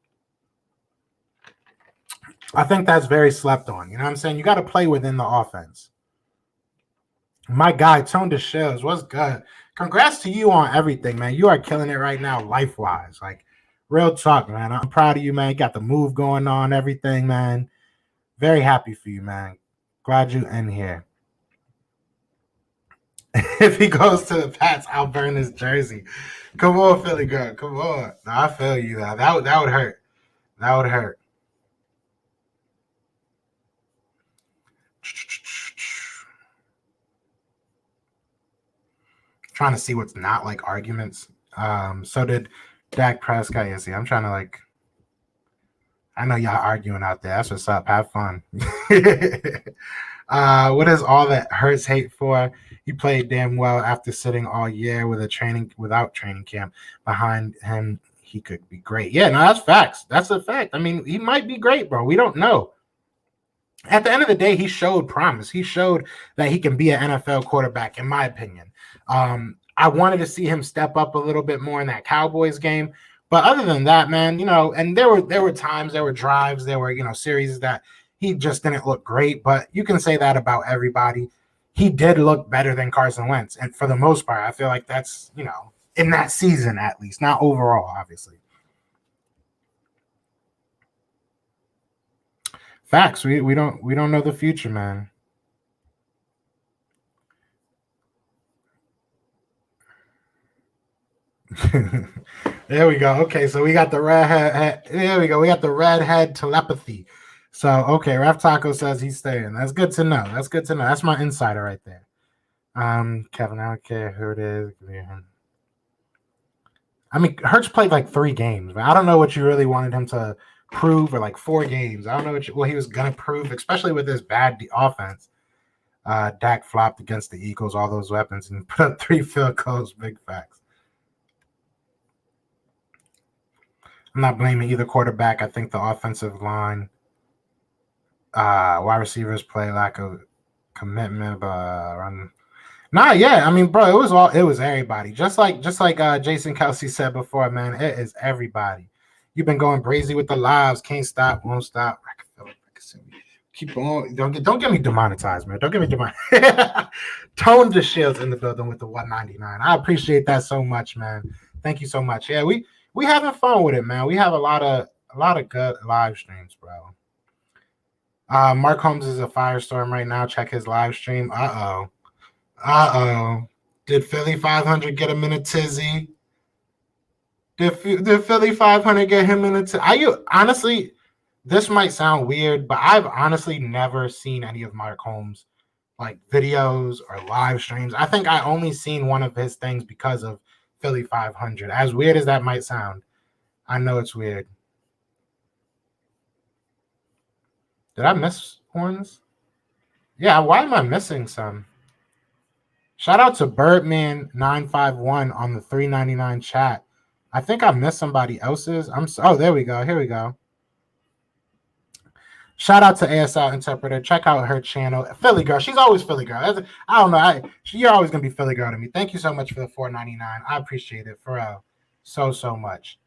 I think that's very slept on. You know what I'm saying? You got to play within the offense. My guy, Tone DeShills, what's good? Congrats to you on everything, man. You are killing it right now, life-wise. Like, real talk, man. I'm proud of you, man. You got the move going on, everything, man. Very happy for you, man. Glad you in here. If he goes to the Pats, I'll burn his jersey. Come on, Philly girl. Come on. No, I feel you, though. That would hurt. That would hurt. Trying to see what's not like arguments. So did Dak Prescott. Yeah, see, I'm trying to like. I know y'all arguing out there. That's what's up. Have fun. What is all that Hurts hate for? He played damn well after sitting all year without training camp behind him. He could be great. Yeah, no, that's facts. That's a fact. I mean, he might be great, bro. We don't know. At the end of the day, he showed promise. He showed that he can be an NFL quarterback, in my opinion. I wanted to see him step up a little bit more in that Cowboys game. But other than that, man, and there were times, there were drives, there were, series that he just didn't look great. But you can say that about everybody. He did look better than Carson Wentz. And for the most part, I feel like that's, in that season at least, not overall, obviously. Facts. We don't know the future, man. There we go. Okay, so we got the red head. There we go. We got the red head telepathy. So, okay, Ref Taco says he's staying. That's good to know. That's my insider right there. Kevin, I don't care who it is. I mean, Hurts played like 3 games, but I don't know what you really wanted him to prove, or like 4 games. I don't know what he was going to prove, especially with this bad offense. Dak flopped against the Eagles, all those weapons, and put up 3 field goals. Big facts. I'm not blaming either quarterback. I think the offensive line, wide receivers play lack of commitment, run. Nah, yeah. I mean, bro, it was everybody. Just like Jason Kelsey said before, man, it is everybody. You've been going crazy with the lives. Can't stop, won't stop. Keep on. Don't get me demonetized, man. Don't get me demonetized. Tone the Shields in the building with the 199. I appreciate that so much, man. Thank you so much. Yeah, we having fun with it, man. We have a lot of good live streams, bro. Mark Holmes is a firestorm right now. Check his live stream. Uh-oh. Did Philly 500 get him in a tizzy? Did Philly 500 get him in a tizzy? Honestly, this might sound weird, but I've honestly never seen any of Mark Holmes' like videos or live streams. I think I only seen one of his things because of Philly 500. As weird as that might sound, I know it's weird. Did I miss ones? Yeah, why am I missing some? Shout out to Birdman951 on the 399 chat. I think I missed somebody else's. Oh, there we go. Here we go. Shout out to ASL Interpreter. Check out her channel. Philly Girl. She's always Philly Girl. I don't know. You're always going to be Philly Girl to me. Thank you so much for the $4.99. I appreciate it for real. So much.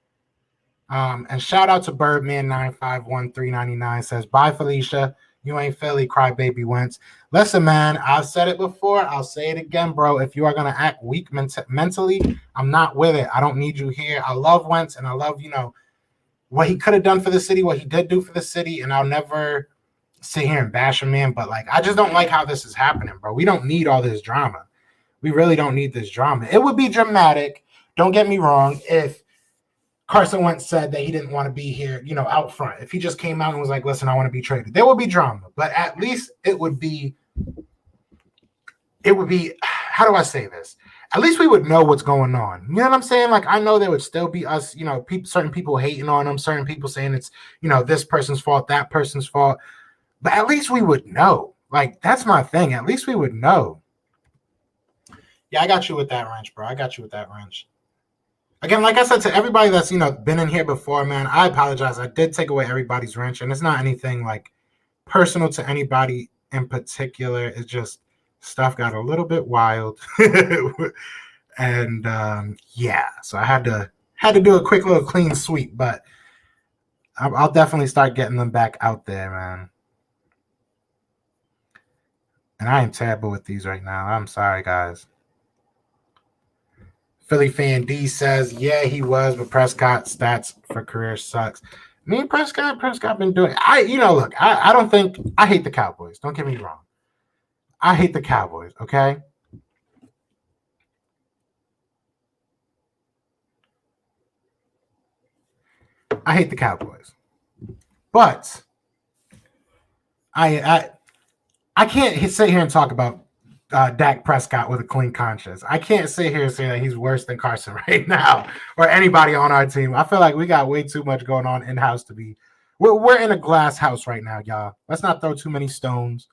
And shout out to Birdman951 399 says, bye, Felicia. You ain't Philly, crybaby Wentz. Listen, man, I've said it before. I'll say it again, bro. If you are going to act weak mentally, I'm not with it. I don't need you here. I love Wentz, and I love, what he could have done for the city, what he did do for the city, and I'll never sit here and bash him, man. But, I just don't like how this is happening, bro. We don't need all this drama. We really don't need this drama. It would be dramatic Don't get me wrong. If Carson Wentz said that he didn't want to be here, out front, if he just came out and was like, listen, I want to be traded, there would be drama. But at least it would be, how do I say this? At least we would know what's going on. You know what I'm saying? Like, I know there would still be us, certain people hating on them, certain people saying it's, this person's fault, that person's fault. But at least we would know. Like, that's my thing. At least we would know. Yeah, I got you with that wrench, bro. I got you with that wrench. Again, like I said to everybody that's, been in here before, man, I apologize. I did take away everybody's wrench, and it's not anything like personal to anybody in particular. It's just stuff got a little bit wild. And yeah, so I had to do a quick little clean sweep, but I'll definitely start getting them back out there, man. And I am terrible with these right now. I'm sorry, guys. Philly fan D says, yeah, he was, but Prescott stats for career sucks. Me and Prescott been doing. Look, I don't think I hate the Cowboys. Don't get me wrong. I hate the Cowboys. Okay. I hate the Cowboys, but I can't sit here and talk about Dak Prescott with a clean conscience. I can't sit here and say that he's worse than Carson right now or anybody on our team. I feel like we got way too much going on in-house to be. We're in a glass house right now, y'all. Let's not throw too many stones.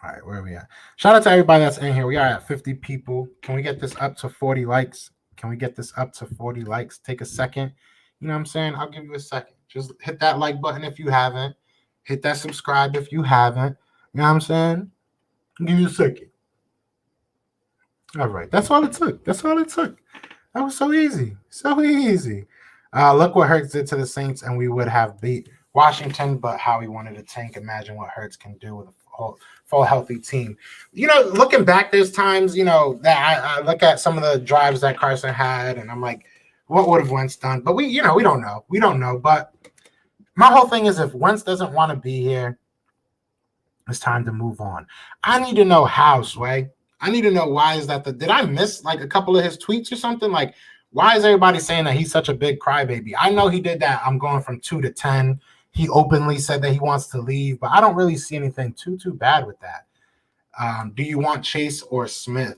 All right, where are we at? Shout out to everybody that's in here. We are at 50 people. Can we get this up to 40 likes? Can we get this up to 40 likes? Take a second. You know what I'm saying? I'll give you a second. Just hit that like button if you haven't. Hit that subscribe if you haven't. You know what I'm saying? I'll give you a second. All right. That's all it took. That's all it took. That was so easy. So easy. Look what Hurts did to the Saints, and we would have beat Washington, but how he wanted to tank. Imagine what Hurts can do with a full healthy team. Looking back, there's times, that I look at some of the drives that Carson had, and I'm like, what would have Wentz done? But we don't know. We don't know. But my whole thing is if Wentz doesn't want to be here, it's time to move on. I need to know how, Sway. I need to know why is that did I miss like a couple of his tweets or something? Like, why is everybody saying that he's such a big crybaby? I know he did that. I'm going from 2 to 10. He openly said that he wants to leave, but I don't really see anything too bad with that. Do you want Chase or Smith?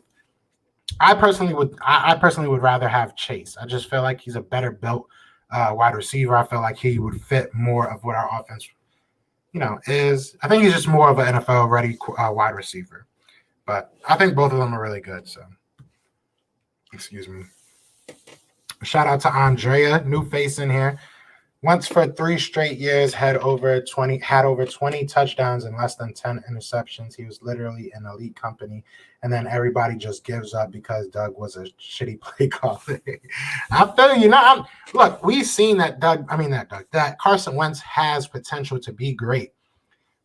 I personally would rather have Chase. I just feel like he's a better built wide receiver. I feel like he would fit more of what our offense, is. I think he's just more of an NFL ready wide receiver. But I think both of them are really good. So, excuse me. Shout out to Andrea, new face in here. Once for 3 straight years, had over 20 touchdowns and less than 10 interceptions. He was literally an elite company, and then everybody just gives up because Doug was a shitty play caller. I'm telling you, look, we've seen that that Carson Wentz has potential to be great.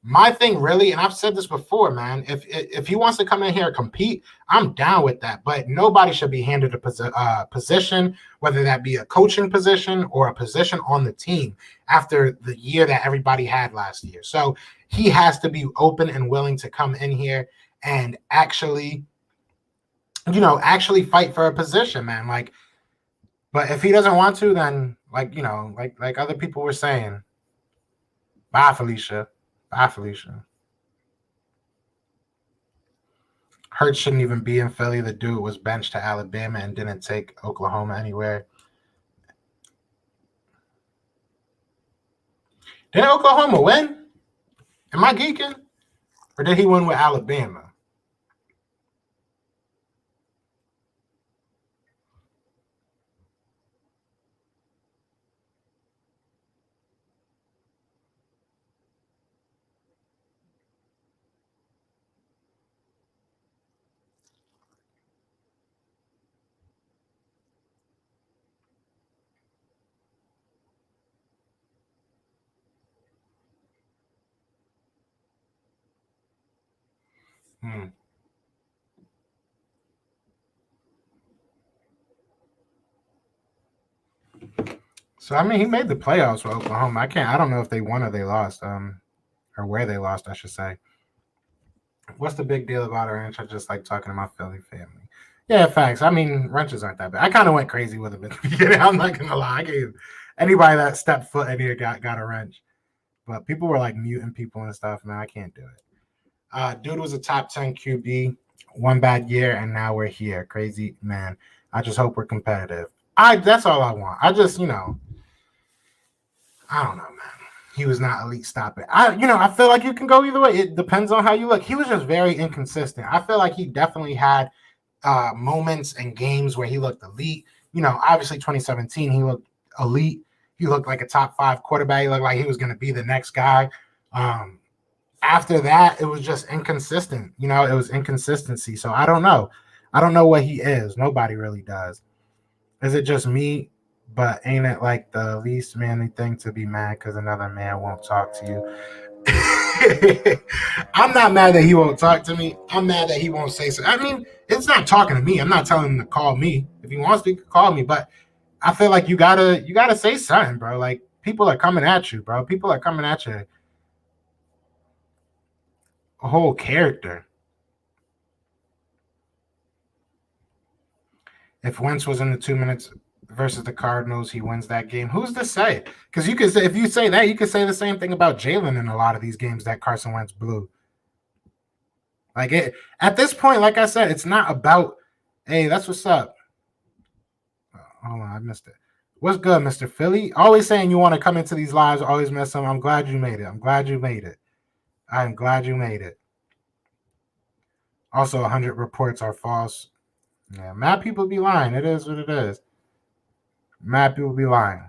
My thing really, and I've said this before, man, if he wants to come in here and compete, I'm down with that. But nobody should be handed a position, whether that be a coaching position or a position on the team after the year that everybody had last year. So he has to be open and willing to come in here and actually fight for a position, man. Like, but if he doesn't want to, then like other people were saying, bye, Felicia. Bye, Felicia. Hurts shouldn't even be in Philly. The dude was benched to Alabama and didn't take Oklahoma anywhere. Didn't Oklahoma win? Am I geeking? Or did he win with Alabama? So I mean, he made the playoffs with Oklahoma. I don't know if they won or they lost, or where they lost, I should say. What's the big deal about a ranch? I just like talking to my Philly family. Yeah, facts. I mean, ranches aren't that bad. I kind of went crazy with them at the beginning. I'm not gonna lie. I gave anybody that stepped foot in here got a wrench. But people were like muting people and stuff. Man, I can't do it. Dude was a top 10 QB, one bad year, and now we're here. Crazy man. I just hope we're competitive. That's all I want. I just, I don't know, man. He was not elite. Stop it. I feel like you can go either way. It depends on how you look. He was just very inconsistent. I feel like he definitely had moments and games where he looked elite. Obviously 2017 he looked elite. He looked like a top 5 quarterback. He looked like he was going to be the next guy. After that, it was just inconsistent. It was inconsistency. So I don't know. I don't know what he is. Nobody really does. Is it just me? But ain't it like the least manly thing to be mad because another man won't talk to you? I'm not mad that he won't talk to me. I'm mad that he won't say so. I mean, it's not talking to me. I'm not telling him to call me. If he wants to, he can call me. But I feel like you gotta say something, bro. Like people are coming at you, bro. People are coming at you. A whole character. If Wentz was in the 2 minutes versus the Cardinals, he wins that game. Who's to say? Because you could say, if you say that, you could say the same thing about Jalen in a lot of these games that Carson Wentz blew. Like at this point, like I said, it's not about, hey, that's what's up. Hold on, I missed it. What's good, Mr. Philly? Always saying you want to come into these lives, always miss them. I'm glad you made it. I'm glad you made it. I'm glad you made it. Also, 100 reports are false. Yeah, mad people be lying. It is what it is. Mad people be lying.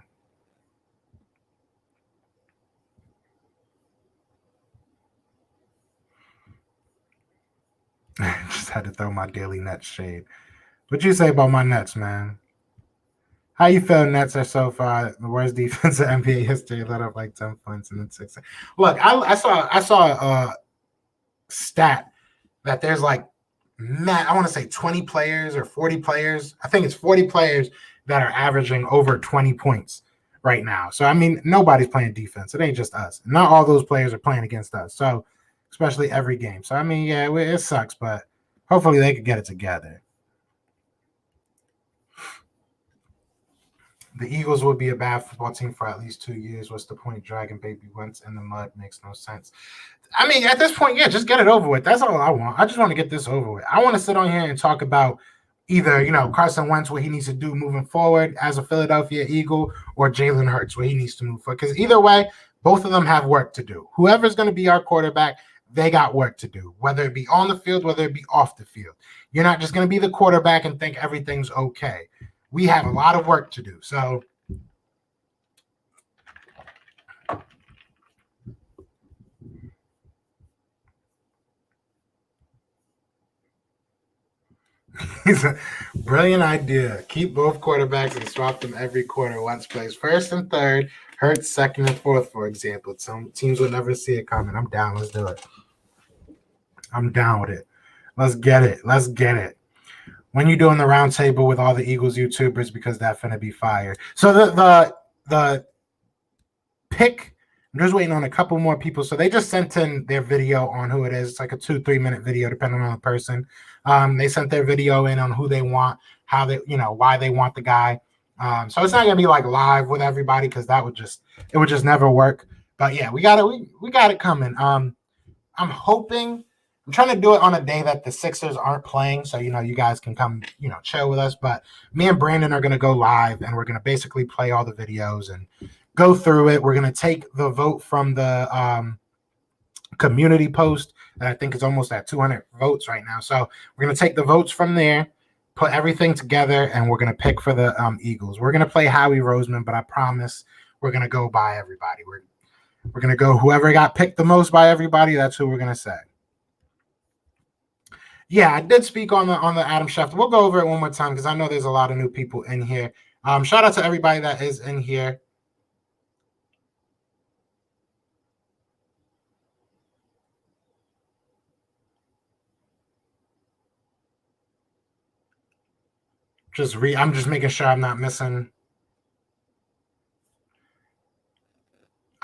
Just had to throw my daily Nets shade. What you say about my Nets, man? How you feel? Nets are so far the worst defense in NBA history. Let up like 10 points and then 6. Look, I saw a stat that there's like I want to say 20 players or 40 players. I think it's 40 players that are averaging over 20 points right now. So I mean, nobody's playing defense. It ain't just us. Not all those players are playing against us. So especially every game. So I mean, yeah, it sucks, but hopefully they could get it together. The Eagles would be a bad football team for at least 2 years. What's the point? Dragging baby Wentz in the mud makes no sense. I mean, at this point, yeah, just get it over with. That's all I want. I just want to get this over with. I want to sit on here and talk about either, Carson Wentz, what he needs to do moving forward as a Philadelphia Eagle, or Jalen Hurts, what he needs to move forward. Because either way, both of them have work to do. Whoever's going to be our quarterback, they got work to do, whether it be on the field, whether it be off the field. You're not just going to be the quarterback and think everything's okay. We have a lot of work to do. So it's a brilliant idea. Keep both quarterbacks and swap them every quarter. Once plays first and third, Hurts second and fourth, for example. Some teams will never see it coming. I'm down. Let's do it. I'm down with it. Let's get it. Let's get it. When you doing the round table with all the Eagles YouTubers, because that's gonna be fire. So the pick. I'm just waiting on a couple more people. So they just sent in their video on who it is. It's like a 2-3 minute video, depending on the person. They sent their video in on who they want, how they, why they want the guy. So it's not gonna be like live with everybody because it would just never work. But yeah, we got it coming. I'm hoping. I'm trying to do it on a day that the Sixers aren't playing, so you guys can come, chill with us. But me and Brandon are gonna go live, and we're gonna basically play all the videos and go through it. We're gonna take the vote from the community post, and I think it's almost at 200 votes right now. So we're gonna take the votes from there, put everything together, and we're gonna pick for the Eagles. We're gonna play Howie Roseman, but I promise we're gonna go by everybody. We're gonna go whoever got picked the most by everybody. That's who we're gonna say. Yeah, I did speak on the Adam Schefter. We'll go over it one more time because I know there's a lot of new people in here. Shout out to everybody that is in here. I'm just making sure I'm not missing.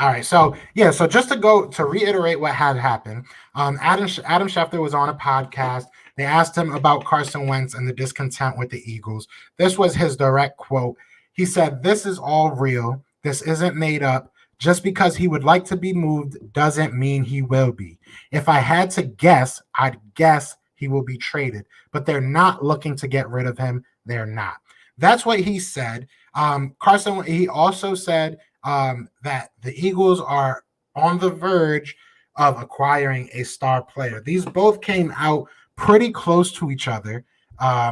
All right, so yeah, so just to reiterate what had happened, Adam Schefter was on a podcast. They asked him about Carson Wentz and the discontent with the Eagles. This was his direct quote. He said, "This is all real. This isn't made up. Just because he would like to be moved doesn't mean he will be. If I had to guess, I'd guess he will be traded. But they're not looking to get rid of him. They're not." That's what he said. Carson. He also said that the Eagles are on the verge of acquiring a star player. These both came out pretty close to each other.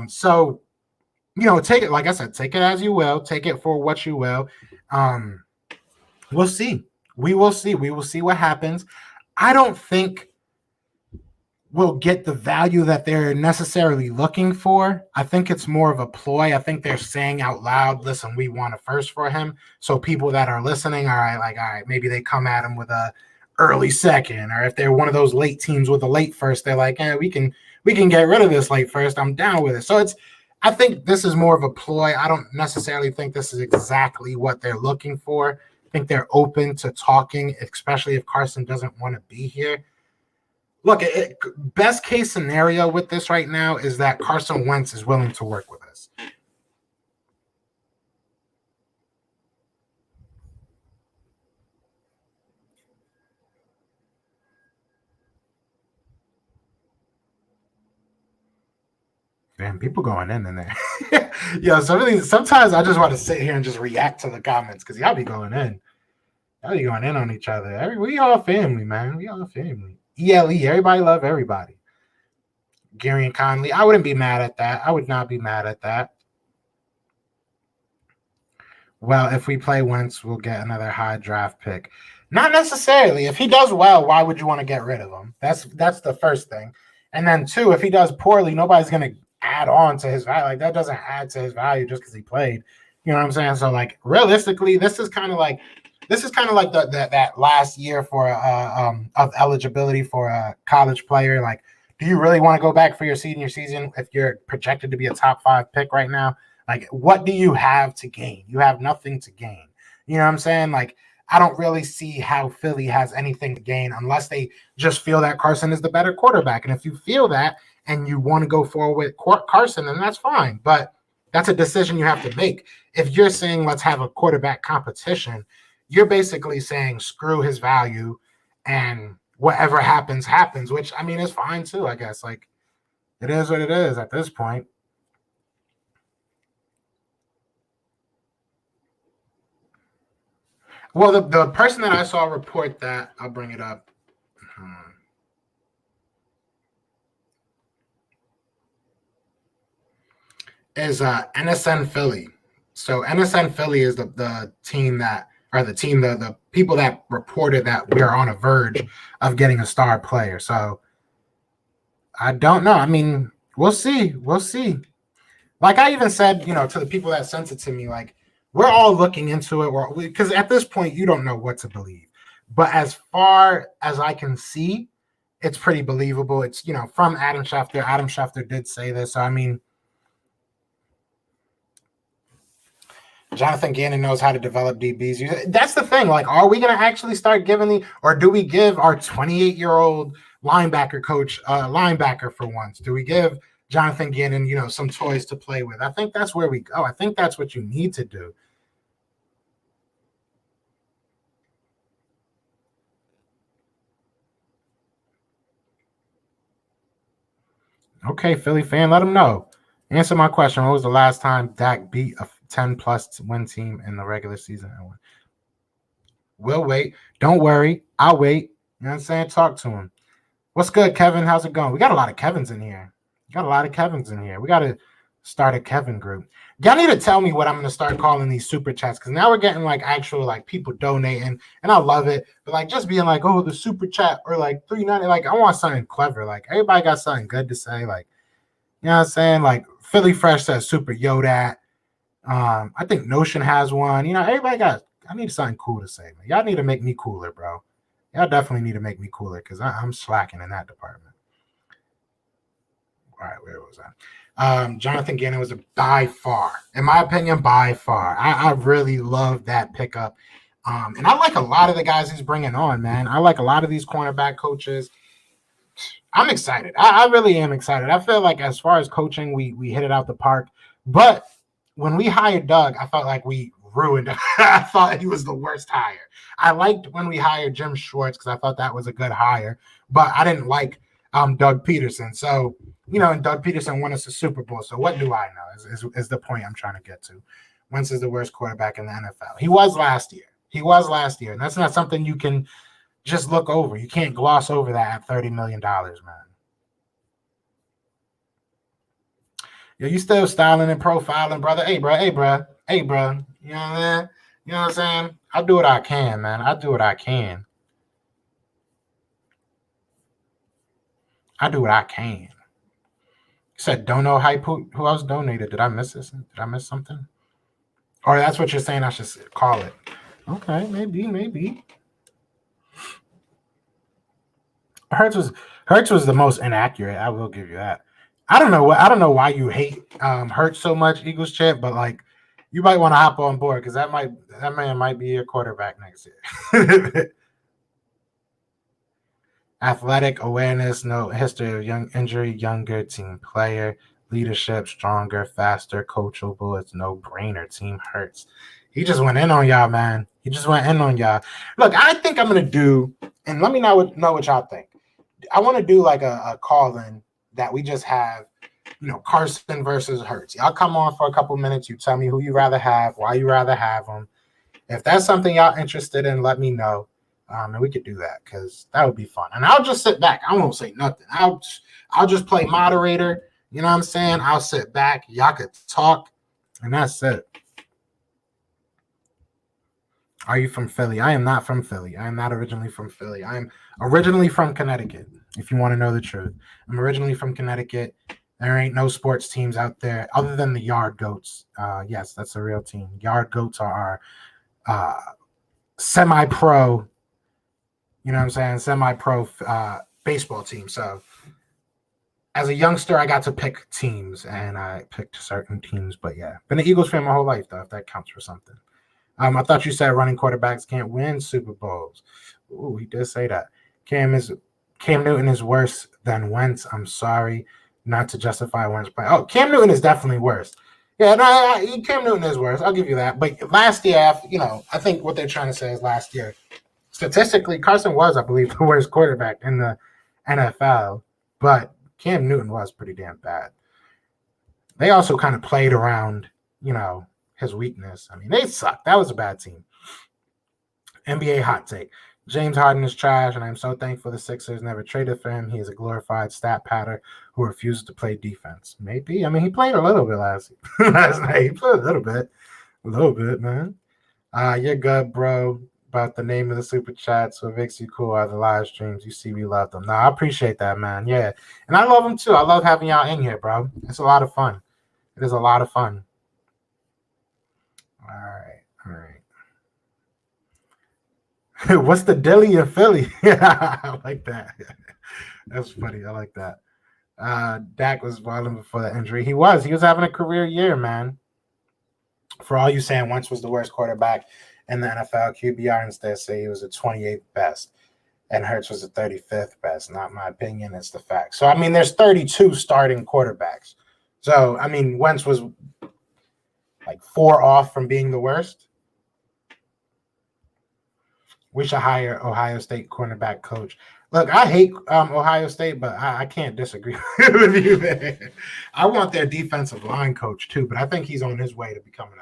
So, take it, like I said, take it as you will, take it for what you will. We'll see. We will see. We will see what happens. I don't think will get the value that they're necessarily looking for. I think it's more of a ploy. I think they're saying out loud, listen, we want a first for him. So people that are listening, all right, maybe they come at him with a early second, or if they're one of those late teams with a late first, they're like, we can get rid of this late first. I'm down with it. So I think this is more of a ploy. I don't necessarily think this is exactly what they're looking for. I think they're open to talking, especially if Carson doesn't want to be here. Look, best case scenario with this right now is that Carson Wentz is willing to work with us. Damn, people going in there. Yeah, sometimes I just want to sit here and just react to the comments because y'all be going in. Y'all be going in on each other. We all family, man. We all family. ELE, everybody love everybody. Gary and Conley, I wouldn't be mad at that. I would not be mad at that. Well, if we play Wentz, we'll get another high draft pick. Not necessarily. If he does well, why would you want to get rid of him? That's the first thing. And then two, if he does poorly, nobody's going to add on to his value. Like, that doesn't add to his value just because he played. You know what I'm saying? So, like, realistically, this is kind of like that last year for of eligibility for a college player. Like, do you really want to go back for your senior season if you're projected to be a top 5 pick right now? Like, what do you have to gain? You have nothing to gain. You know what I'm saying? Like, I don't really see how Philly has anything to gain unless they just feel that Carson is the better quarterback. And if you feel that and you want to go forward with Carson, then that's fine. But that's a decision you have to make. If you're saying let's have a quarterback competition, you're basically saying screw his value and whatever happens, happens, which, I mean, is fine too, I guess. Like, it is what it is at this point. Well, the person that I saw report that, I'll bring it up. Is NSN Philly. So NSN Philly is the team that, or the people that reported that we are on a verge of getting a star player. So I don't know. I mean, we'll see. We'll see. Like I even said, to the people that sent it to me, like, we're all looking into it. Because at this point, you don't know what to believe. But as far as I can see, it's pretty believable. It's, from Adam Schefter. Adam Schefter did say this. So, I mean, Jonathan Gannon knows how to develop DBs. That's the thing. Like, are we going to actually start giving or do we give our 28-year-old linebacker coach linebacker for once? Do we give Jonathan Gannon, some toys to play with? I think that's where we go. I think that's what you need to do. Okay, Philly fan, let them know. Answer my question. When was the last time Dak beat a 10-plus win team in the regular season? We'll wait. Don't worry. I'll wait. You know what I'm saying? Talk to him. What's good, Kevin? How's it going? We got a lot of Kevins in here. We got to start a Kevin group. Y'all need to tell me what I'm going to start calling these super chats, because now we're getting like actual like people donating, and I love it. But like just being like, oh, the super chat or like $3.90, like I want something clever. Like everybody got something good to say. Like, you know what I'm saying? Like Philly Fresh says super Yodat. I think Notion has one. Everybody got. I need something cool to say. Man. Y'all need to make me cooler, bro. Y'all definitely need to make me cooler because I'm slacking in that department. All right, where was I? Jonathan Gannon was by far, in my opinion, by far. I really love that pickup. And I like a lot of the guys he's bringing on, man. I like a lot of these cornerback coaches. I'm excited. I really am excited. I feel like as far as coaching, we hit it out the park. But when we hired Doug, I felt like we ruined him. I thought he was the worst hire. I liked when we hired Jim Schwartz because I thought that was a good hire, but I didn't like Doug Peterson. So, and Doug Peterson won us a Super Bowl. So what do I know is the point I'm trying to get to. Wentz is the worst quarterback in the NFL. He was last year. And that's not something you can just look over. You can't gloss over that at $30 million, man. Yeah, you still styling and profiling, brother. Hey, bro. You know what I'm saying? You know what I'm saying? I do what I can, man. I do what I can. You said don't know hype. Who else donated? Did I miss this? Did I miss something? Or that's what you're saying I should call it. Okay, maybe. Hurts was the most inaccurate. I will give you that. I don't know why you hate Hurts so much, Eagles chat, but like you might want to hop on board because that man might be your quarterback next year. Athletic awareness, no history of young injury, younger team player, leadership, stronger, faster, coachable. It's no brainer. Team Hurts. He just went in on y'all, man. Look, I think I'm gonna do, and let me know what y'all think. I want to do like a call-in that we just have, Carson versus Hurts. Y'all come on for a couple minutes. You tell me who you rather have, why you rather have them. If that's something y'all interested in, let me know. And we could do that because that would be fun. And I'll just sit back. I won't say nothing. I'll just play moderator. You know what I'm saying? I'll sit back. Y'all could talk, and that's it. Are you from Philly? I am not from Philly. I am not originally from Philly. I am originally from Connecticut, if you want to know the truth. I'm originally from Connecticut. There ain't no sports teams out there other than the Yard Goats. Yes, that's a real team. Yard Goats are our semi-pro, semi-pro baseball team. So as a youngster, I got to pick teams, and I picked certain teams. But yeah, been an Eagles fan my whole life, though, if that counts for something. I thought you said running quarterbacks can't win Super Bowls. Ooh, he did say that. Cam Newton is worse than Wentz. I'm sorry, not to justify Wentz play. Oh, Cam Newton is definitely worse. Yeah, no, Cam Newton is worse. I'll give you that. But last year, I think what they're trying to say is last year, statistically, Carson was, I believe, the worst quarterback in the NFL. But Cam Newton was pretty damn bad. They also kind of played around, his weakness. I mean, they suck. That was a bad team. NBA hot take. James Harden is trash, and I'm so thankful the Sixers never traded for him. He is a glorified stat patter who refuses to play defense. Maybe. I mean, he played a little bit last night. He played a little bit, man. You're good, bro. About the name of the super chats, what makes you cool are the live streams. You see, we love them. No, I appreciate that, man. Yeah, and I love them too. I love having y'all in here, bro. It's a lot of fun. It is a lot of fun. All right. What's the deli in Philly? Yeah, I like that. That's funny. I like that. Dak was balling before the injury. He was having a career year, man. For all you saying Wentz was the worst quarterback in the NFL, QBR instead say he was the 28th best, and Hurts was the 35th best. Not my opinion, it's the fact. So, I mean, there's 32 starting quarterbacks. So, I mean, Wentz was like 4 off from being the worst. We should hire Ohio State cornerback coach. Look, I hate Ohio State, but I can't disagree with you there. I want their defensive line coach too, but I think he's on his way to becoming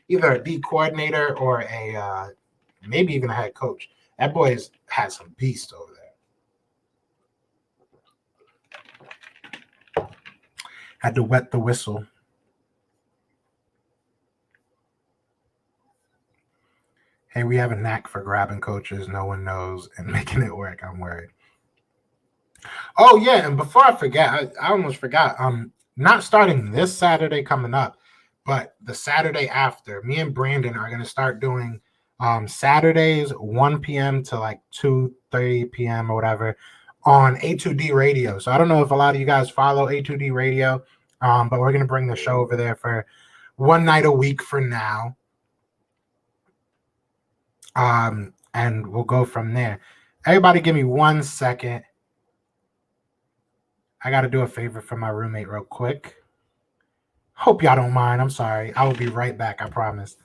either a D coordinator or a maybe even a head coach. That boy has some beast over there. Had to wet the whistle. Hey, we have a knack for grabbing coaches no one knows and making it work. I'm worried. Oh, yeah, and before I forget, I almost forgot. Not starting this Saturday coming up, but the Saturday after, me and Brandon are going to start doing Saturdays 1 p.m. to like 2:30 p.m. or whatever on A2D Radio. So I don't know if a lot of you guys follow A2D Radio, but we're going to bring the show over there for one night a week for now. And we'll go from there. Everybody give me 1 second. I got to do a favor for my roommate real quick. Hope y'all don't mind. I'm sorry. I will be right back. I promise.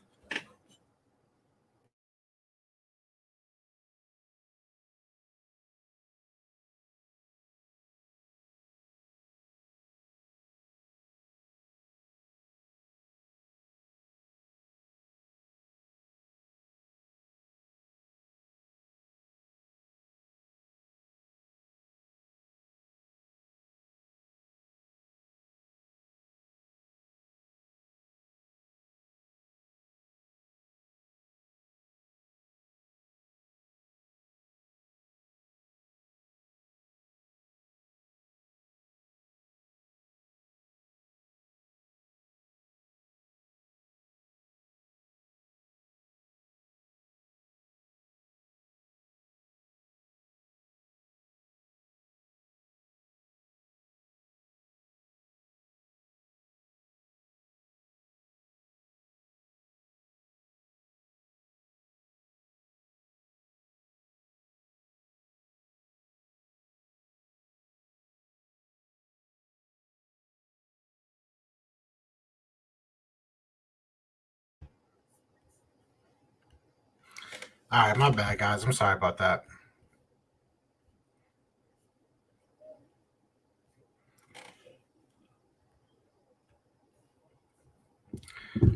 All right, my bad, guys. I'm sorry about that.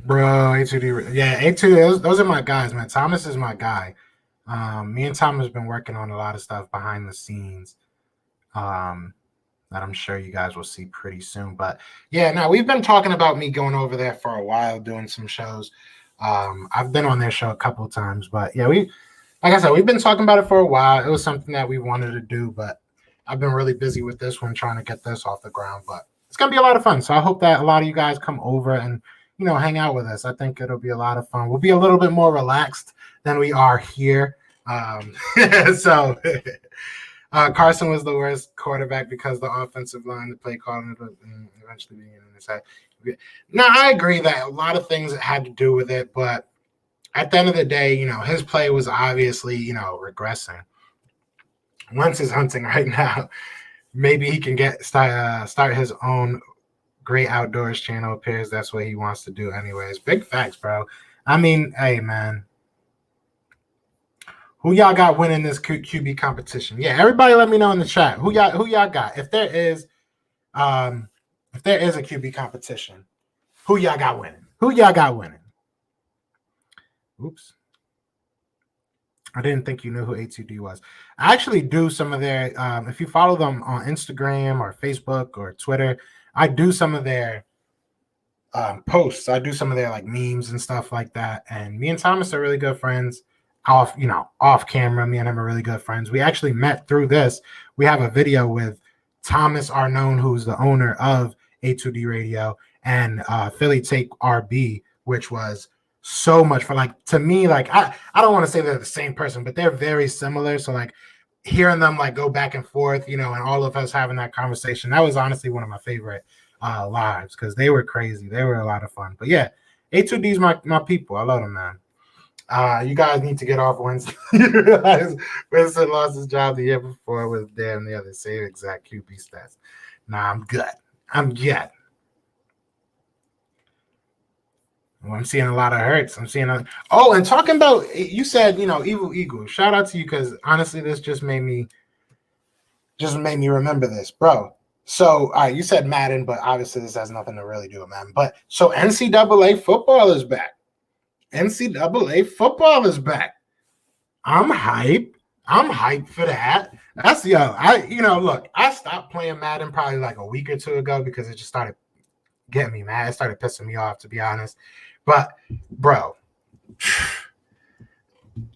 Bro, A2D. Yeah, A2. Those are my guys, man. Thomas is my guy. Me and Thomas have been working on a lot of stuff behind the scenes. That I'm sure you guys will see pretty soon. But yeah, now we've been talking about me going over there for a while, doing some shows. I've been on their show a couple of times, but yeah, like I said, we've been talking about it for a while. It was something that we wanted to do, but I've been really busy with this one, trying to get this off the ground. But it's gonna be a lot of fun. So I hope that a lot of you guys come over and hang out with us. I think it'll be a lot of fun. We'll be a little bit more relaxed than we are here. So Carson was the worst quarterback because the offensive line, the play calling, eventually being in his head. Now, I agree that a lot of things had to do with it, but at the end of the day, his play was obviously, regressing. Wentz is hunting right now. Maybe he can start his own great outdoors channel. Appears that's what he wants to do anyways. Big facts, bro. I mean, hey, man. Who y'all got winning this QB competition? Yeah, everybody let me know in the chat. Who y'all got? If there is a QB competition, who y'all got winning? Who y'all got winning? Oops. I didn't think you knew who A2D was. I actually do some of their, if you follow them on Instagram or Facebook or Twitter, I do some of their posts. I do some of their like memes and stuff like that. And me and Thomas are really good friends. Off camera, me and him are really good friends. We actually met through this. We have a video with Thomas Arnone, who's the owner of A2D Radio, and Philly Take RB, which was so much fun. Like, to me, like I don't want to say they're the same person, but they're very similar. So like hearing them like go back and forth, and all of us having that conversation, that was honestly one of my favorite lives because they were crazy. They were a lot of fun. But yeah, A2D's my people. I love them, man. You guys need to get off Wentz. You realize Winston lost his job the year before with damn near the same exact QB stats. Nah, I'm good. I'm good. Well, I'm seeing a lot of hurts. I'm seeing and talking about, you said, Evil Eagle. Shout out to you because honestly, this just made me remember this, bro. So, all right, you said Madden, but obviously this has nothing to really do with Madden. But so NCAA football is back. NCAA football is back. I'm hyped. I'm hyped for that. That's look, I stopped playing Madden probably like a week or two ago because it just started getting me mad. It started pissing me off, to be honest. But bro,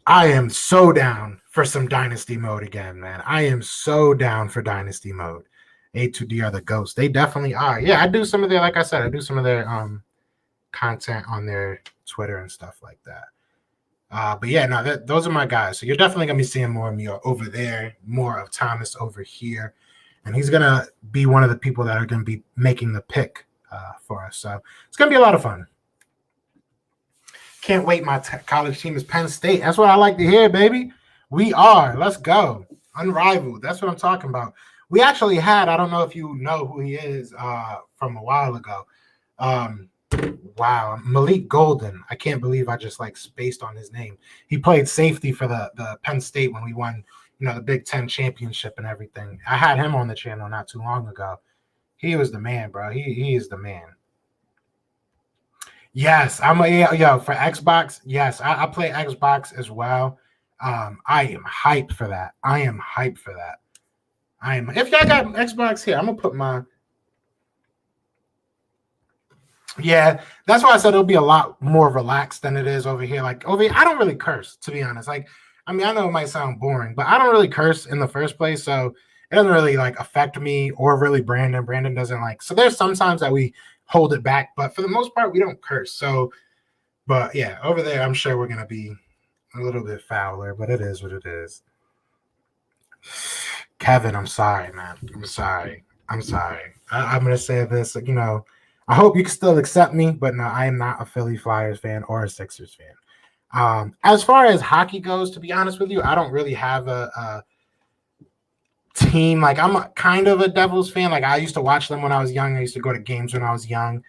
I am so down for some Dynasty mode again, man. I am so down for Dynasty mode. A2D are the ghosts. They definitely are. Yeah, I do some of their, like I said, I do some of their content on their Twitter and stuff like that. But yeah, no, those are my guys. So you're definitely gonna be seeing more of me over there, more of Thomas over here, and he's gonna be one of the people that are gonna be making the pick for us. So it's gonna be a lot of fun. Can't wait. My college team is Penn State. That's what I like to hear, baby. We are. Let's go. Unrivaled. That's what I'm talking about. We actually had, I don't know if you know who he is from a while ago. Wow, Malik Golden. I can't believe I just like spaced on his name. He played safety for the Penn State when we won, the Big Ten championship and everything. I had him on the channel not too long ago. He was the man, bro. He is the man. Yes, I'm for Xbox. Yes, I play Xbox as well. I am hyped for that. If y'all got Xbox here, I'm gonna put my. Yeah, that's why I said it'll be a lot more relaxed than it is over here. Like over here, I don't really curse, to be honest. Like, I mean, I know it might sound boring, but I don't really curse in the first place, so it doesn't really like affect me or really Brandon. Brandon doesn't like. So there's sometimes that we hold it back, but for the most part, we don't curse. So, but yeah, over there, I'm sure we're gonna be a little bit fouler, but it is what it is. Kevin, I'm sorry, man. I'm sorry. I'm gonna say this. I hope you can still accept me, but no, I am not a Philly Flyers fan or a Sixers fan. As far as hockey goes, to be honest with you, I don't really have a team. Like, I'm kind of a Devils fan. Like, I used to watch them when I was young. I used to go to games when I was young.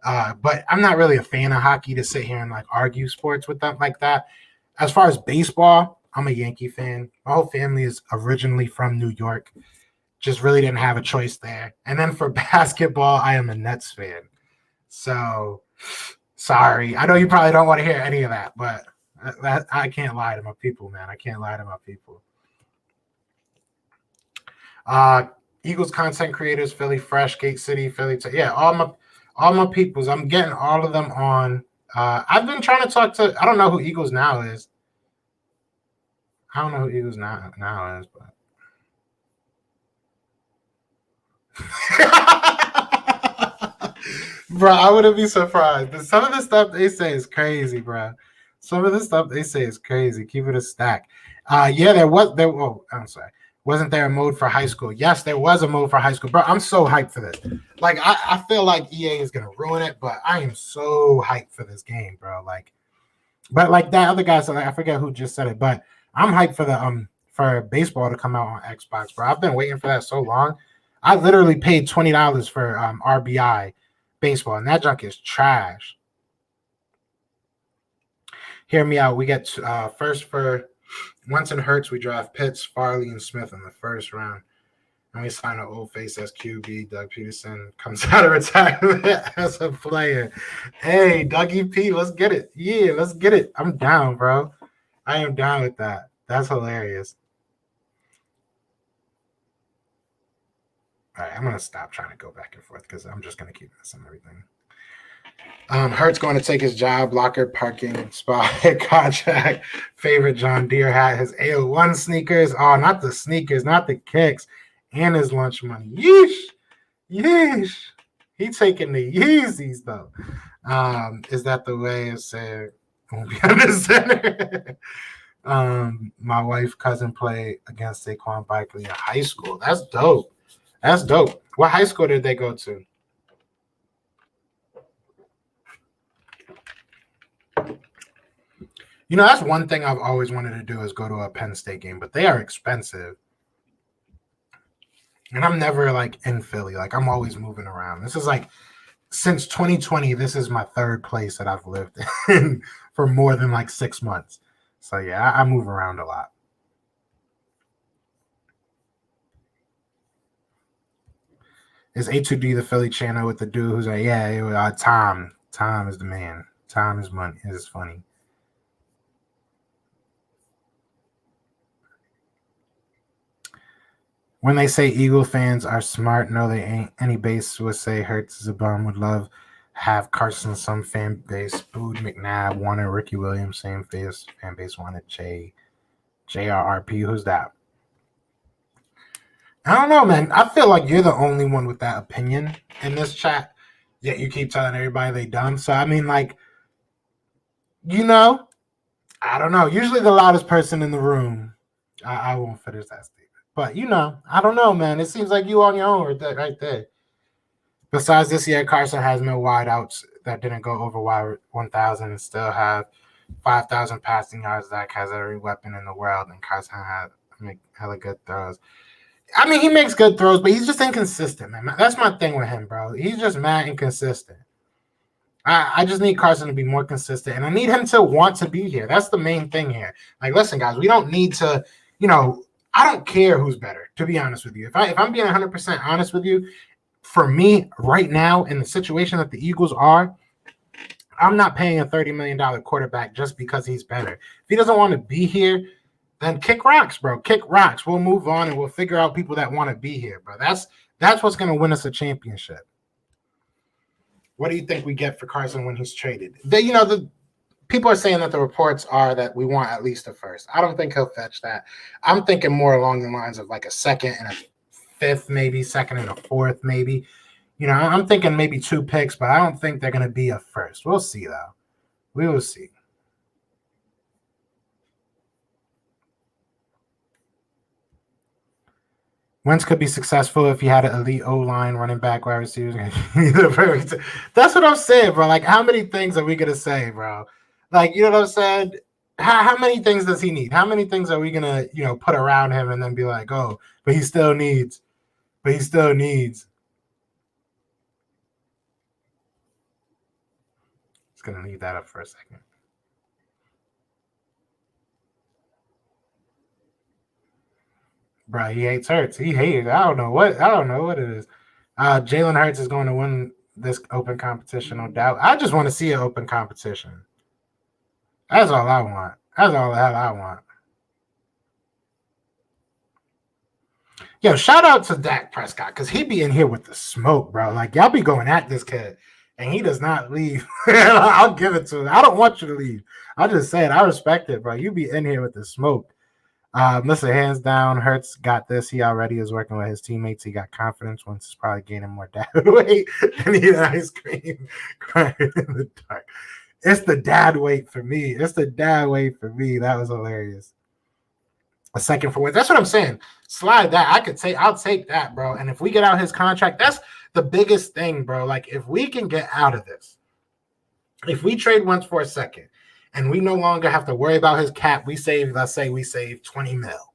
But I'm not really a fan of hockey to sit here and like argue sports with them like that. As far as baseball, I'm a Yankee fan. My whole family is originally from New York. Just really didn't have a choice there. And then for basketball, I am a Nets fan. So, sorry. I know you probably don't want to hear any of that, but I can't lie to my people, man. I can't lie to my people. Eagles content creators, Philly Fresh, Gate City, Philly. Yeah, all my peoples. I'm getting all of them on. I've been trying to talk to. I don't know who Eagles Now is. I don't know who Eagles Now is, but. Bro, I wouldn't be surprised. But some of the stuff they say is crazy, bro. Some of the stuff they say is crazy. Keep it a stack. Yeah, Oh, I'm sorry. Wasn't there a mode for high school? Yes, there was a mode for high school, bro. I'm so hyped for this. Like, I feel like EA is gonna ruin it, but I am so hyped for this game, bro. Like, but like that other guy said, I forget who just said it, but I'm hyped for the for baseball to come out on Xbox, bro. I've been waiting for that so long. I literally paid $20 for RBI baseball, and that junk is trash. Hear me out. We get first for Wentz and Hurts. We draft Pitts, Farley, and Smith in the first round. And we sign an old face as QB. Doug Peterson comes out of retirement as a player. Hey, Dougie P, let's get it. Yeah, let's get it. I'm down, bro. I am down with that. That's hilarious. All right, I'm going to stop trying to go back and forth because I'm just going to keep missing everything. Hurt's going to take his job, locker, parking spot, contract, favorite John Deere hat, his AO1 sneakers. Oh, not the sneakers, not the kicks, and his lunch money. Yeesh. He taking the Yeezys, though. Is that the way of saying won't be under center? My wife's cousin played against Saquon Barkley in high school. That's dope. What high school did they go to? That's one thing I've always wanted to do is go to a Penn State game, but they are expensive. And I'm never like in Philly. Like, I'm always moving around. This is like since 2020, this is my third place that I've lived in for more than like 6 months. So yeah, I move around a lot. Is A2D the Philly channel with the dude who's like, yeah, Tom. Tom is the man. Tom is money. It is funny. When they say Eagle fans are smart, no, they ain't. Any base would say Hurts is a bum. Would love have Carson. Some fan base booed McNabb. Wanted Ricky Williams. Same fan base wanted JRRP. Who's that? I don't know, man. I feel like you're the only one with that opinion in this chat. Yet you keep telling everybody they dumb. So I mean, like, I don't know. Usually the loudest person in the room. I won't finish that statement. But, I don't know, man. It seems like you on your own right there. Besides this year, Carson has no wideouts. that didn't go over 1,000 and still have 5,000 passing yards. Dak has every weapon in the world, and Carson had hella good throws. I mean, he makes good throws, but he's just inconsistent, man. That's my thing with him, bro. He's just mad inconsistent. I just need Carson to be more consistent, and I need him to want to be here. That's the main thing here. Like, listen, guys, we don't need to, I don't care who's better, to be honest with you. If I'm being 100% honest with you, for me right now in the situation that the Eagles are, I'm not paying a $30 million quarterback just because he's better. If he doesn't want to be here, then kick rocks, bro. Kick rocks. We'll move on and we'll figure out people that want to be here, bro. That's what's going to win us a championship. What do you think we get for Carson when he's traded? The people are saying that the reports are that we want at least a first. I don't think he'll fetch that. I'm thinking more along the lines of like a second and a fifth, maybe second and a fourth, maybe. I'm thinking maybe 2 picks, but I don't think they're going to be a first. We'll see, though. We will see. Wentz could be successful if he had an elite O-line, running back, wide receivers. That's what I'm saying, bro. Like, how many things are we going to say, bro? Like, you know what I'm saying? How many things does he need? How many things are we going to, put around him and then be like, oh, but he still needs. Just going to leave that up for a second. Bro, he hates Hurts. He hates. I don't know what it is. Jalen Hurts is going to win this open competition, no doubt. I just want to see an open competition. That's all I want. That's all the hell I want. Yo, shout out to Dak Prescott because he be in here with the smoke, bro. Like, y'all be going at this kid, and he does not leave. I'll give it to him. I don't want you to leave. I'll just say it. I respect it, bro. You be in here with the smoke. Listen, hands down, Hurts got this. He already is working with his teammates. He got confidence. Once he's probably gaining more dad weight and eating ice cream, crying in the dark. It's the dad weight for me. That was hilarious. A second for Wentz. That's what I'm saying. Slide that. I'll take that, bro. And if we get out his contract, that's the biggest thing, bro. Like, if we can get out of this, if we trade Wentz for a second, and we no longer have to worry about his cap, let's say we save 20 mil.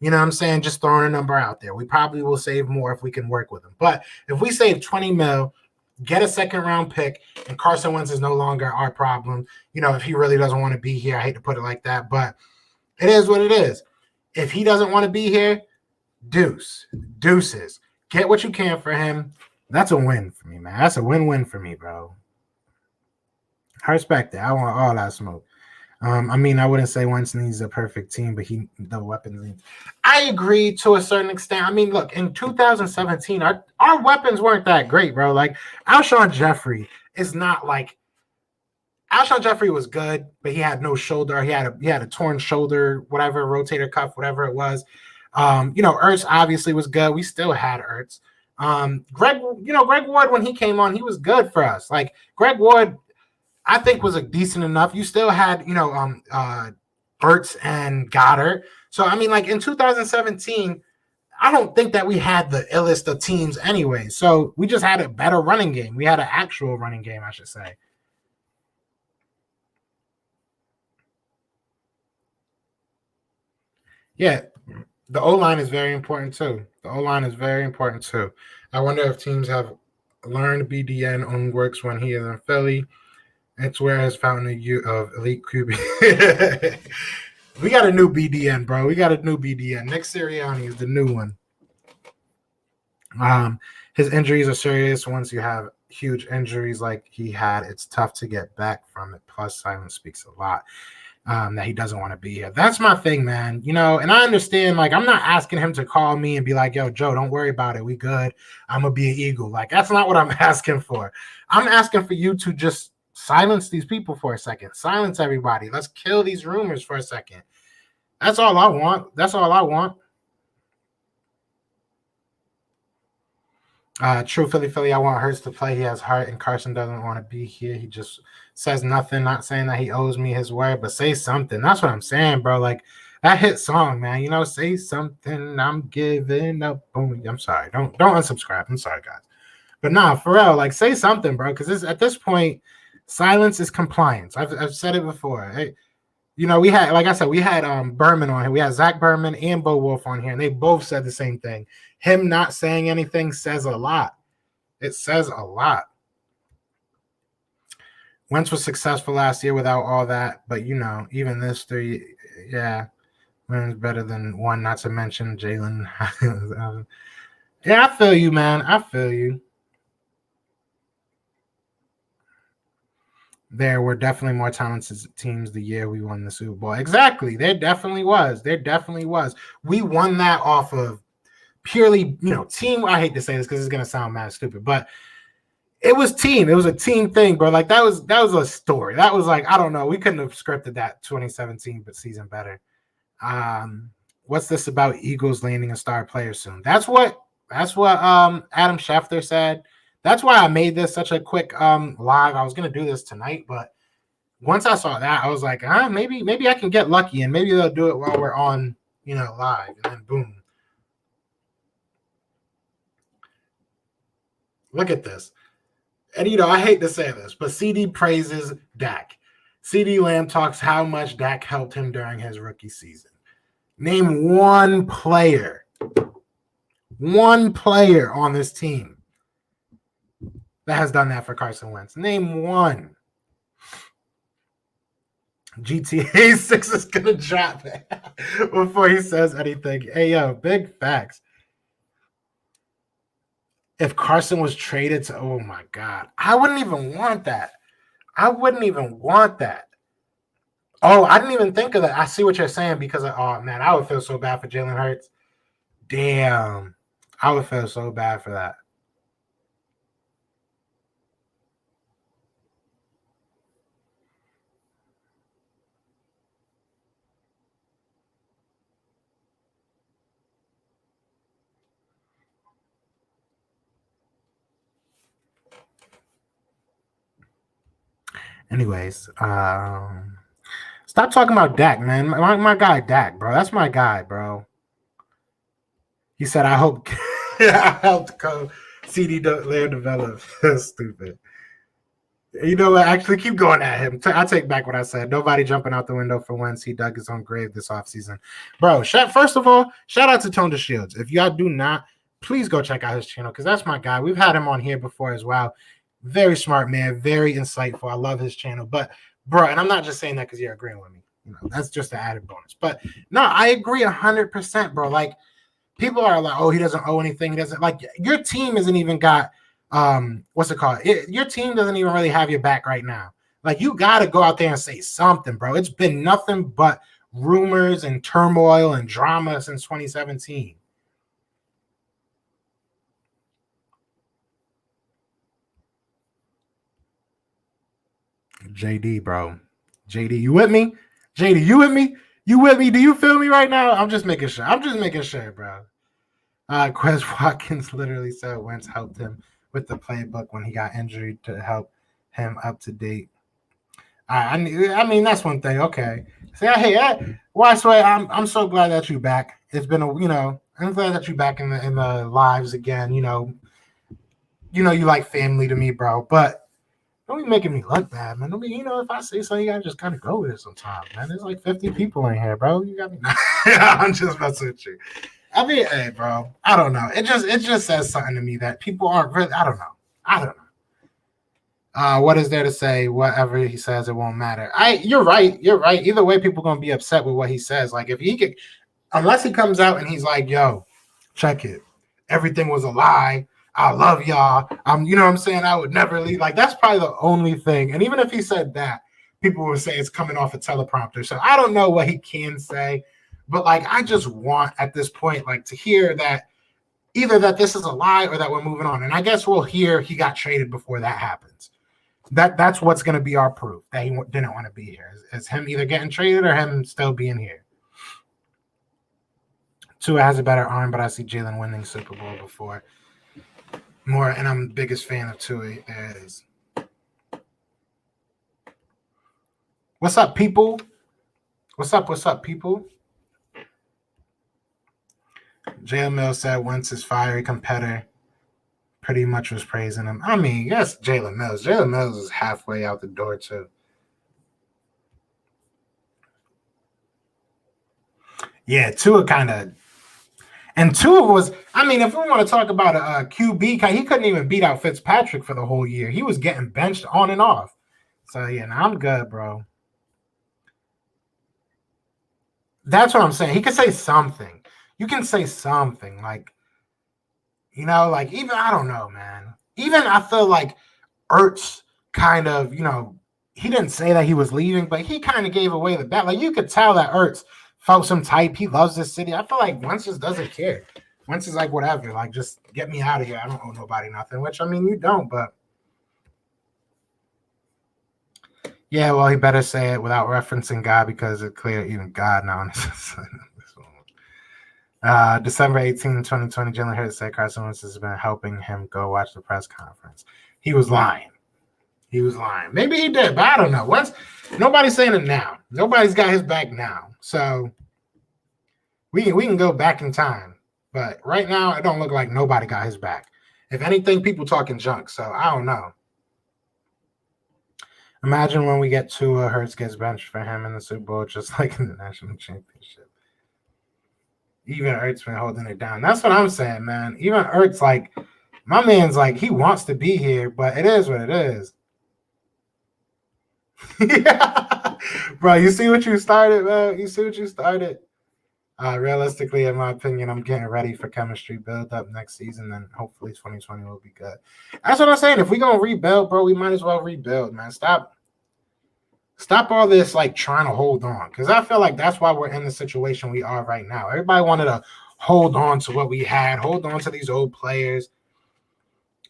You know what I'm saying? Just throwing a number out there. We probably will save more if we can work with him. But if we save 20 mil, get a second round pick, and Carson Wentz is no longer our problem, if he really doesn't want to be here, I hate to put it like that, but it is what it is. If he doesn't want to be here, deuces. Get what you can for him. That's a win for me, man. That's a win-win for me, bro. I respect it. I want all that smoke. I wouldn't say Wentz needs a perfect team, but the weapons needs. I agree to a certain extent. I mean, look, in 2017, our weapons weren't that great, bro. Like, Alshon Jeffrey is not like Alshon Jeffrey was good, but he had no shoulder. He had a torn shoulder, whatever, rotator cuff, whatever it was. Ertz obviously was good. We still had Ertz. Greg Ward, when he came on, he was good for us. Like, Greg Ward, I think, was a decent enough. You still had, Ertz and Goddard. So, I mean, like, in 2017, I don't think that we had the illest of teams anyway. So we just had a better running game. We had an actual running game, I should say. Yeah, the O-line is very important too. I wonder if teams have learned BDN on works when he is in Philly. It's where has found of elite QB. We got a new BDN, bro. Nick Sirianni is the new one. His injuries are serious. Once you have huge injuries like he had, it's tough to get back from it. Plus, silence speaks a lot. That he doesn't want to be here. That's my thing, man. And I understand, like, I'm not asking him to call me and be like, yo, Joe, don't worry about it. We good. I'm going to be an Eagle. Like, that's not what I'm asking for. I'm asking for you to just silence these people for a second. Silence everybody. Let's kill these rumors for a second. That's all I want. True Philly. I want Hurts to play. He has heart, and Carson doesn't want to be here. He just says nothing, not saying that he owes me his word, but say something. That's what I'm saying, bro. Like, that hit song, man. Say something. I'm giving up. Boom. I'm sorry. Don't unsubscribe. I'm sorry, guys. But nah, for real, like say something, bro. Because at this point, silence is compliance. I've said it before. Hey, we had, like I said, we had Berman on here. We had Zach Berman and Bo Wolf on here, and they both said the same thing. Him not saying anything says a lot. It says a lot. Wentz was successful last year without all that, but even this 3, yeah, wins better than 1. Not to mention Jalen. Yeah, I feel you, man. I feel you. There were definitely more talented teams the year we won the Super Bowl. Exactly. There definitely was. We won that off of purely, team. I hate to say this because it's going to sound mad stupid, but it was team. It was a team thing, bro. Like that was a story. That was like, I don't know. We couldn't have scripted that 2017 season better. What's this about Eagles landing a star player soon? That's what Adam Schefter said. That's why I made this such a quick live. I was gonna do this tonight, but once I saw that, I was like, maybe I can get lucky, and maybe they'll do it while we're on, live, and then boom. Look at this. And I hate to say this, but CD praises Dak. CD Lamb talks how much Dak helped him during his rookie season. Name one player on this team that has done that for Carson Wentz. Name one. GTA 6 is going to drop it before he says anything. Hey, yo, big facts. If Carson was traded to, oh, my God. I wouldn't even want that. Oh, I didn't even think of that. I see what you're saying because, oh, man, I would feel so bad for Jalen Hurts. Damn. I would feel so bad for that. Anyways, stop talking about Dak, man. My guy, Dak, bro. That's my guy, bro. He said, I hope I helped CD Lamb develop. Stupid. You know what? Actually, keep going at him. I take back what I said. Nobody jumping out the window for Wentz. He dug his own grave this offseason. Bro, first of all, shout out to Tone Shields. If y'all do not, please go check out his channel because that's my guy. We've had him on here before as well. Very smart man, very insightful. I love his channel. But, bro, and I'm not just saying that because you're agreeing with me. That's just an added bonus. But, no, I agree 100%, bro. Like, people are like, oh, he doesn't owe anything. He doesn't. Like, your team isn't even got what's it called? Your team doesn't even really have your back right now. Like, you got to go out there and say something, bro. It's been nothing but rumors and turmoil and drama since 2017. JD, bro. JD, you with me? JD, you with me? You with me? Do you feel me right now? I'm just making sure, bro. Quez Watkins literally said Wentz helped him with the playbook when he got injured to help him up to date. I mean, that's one thing. Okay. Say, hey, Watchway, I'm so glad that you're back. It's been I'm glad that you're back in the lives again. You like family to me, bro. But don't be making me look bad, man. Don't be, if I say something, you gotta just kind of go with it sometimes, man. There's like 50 people in here, bro. You got me. I'm just messing with you. I mean, hey, bro. I don't know. It just says something to me that people aren't really. I don't know. What is there to say? Whatever he says, it won't matter. You're right. Either way, people are gonna be upset with what he says. Like if he could, unless he comes out and he's like, "Yo, check it. Everything was a lie. I love y'all. You know what I'm saying? I would never leave." Like that's probably the only thing. And even if he said that, people would say it's coming off a teleprompter. So I don't know what he can say, but like I just want at this point, like to hear that either that this is a lie or that we're moving on. And I guess we'll hear he got traded before that happens. That's what's going to be our proof that he didn't want to be here. Is him either getting traded or him still being here. Tua has a better arm, but I see Jalen winning Super Bowl before. More, and I'm the biggest fan of Tua. There it is. What's up, people? What's up, people? Jalen Mills said Wentz is fiery competitor pretty much was praising him. I mean, yes, Jalen Mills. Jalen Mills is halfway out the door too. Yeah, Tua kind of. And Tua was, I mean, if we want to talk about a QB, he couldn't even beat out Fitzpatrick for the whole year. He was getting benched on and off. So, yeah, now I'm good, bro. That's what I'm saying. He could say something. You can say something. Like, like even, I don't know, man. Even I feel like Ertz kind of, he didn't say that he was leaving, but he kind of gave away the bet. Like, you could tell that Ertz felt some type. He loves this city. I feel like Wentz just doesn't care. Wentz is like, whatever, like, just get me out of here. I don't owe nobody nothing, which, I mean, you don't, but yeah, well, he better say it without referencing God because it's clear even God now. December 18, 2020, Jalen Hurts said Carson Wentz has been helping him go watch the press conference. He was lying. Maybe he did, but I don't know. Nobody's saying it now. Nobody's got his back now. So we can go back in time. But right now, it don't look like nobody got his back. If anything, people talking junk. So I don't know. Imagine when we get to Hurts gets benched for him in the Super Bowl, just like in the national championship. Even Ertz been holding it down. That's what I'm saying, man. Even Ertz, like, my man's like, he wants to be here, but it is what it is. Yeah. Bro, you see what you started, man? You see what you started? Realistically, in my opinion, I'm getting ready for chemistry build up next season, and hopefully 2020 will be good. That's what I'm saying. If we're going to rebuild, bro, we might as well rebuild, man. Stop all this, like, trying to hold on, because I feel like that's why we're in the situation we are right now. Everybody wanted to hold on to what we had, hold on to these old players,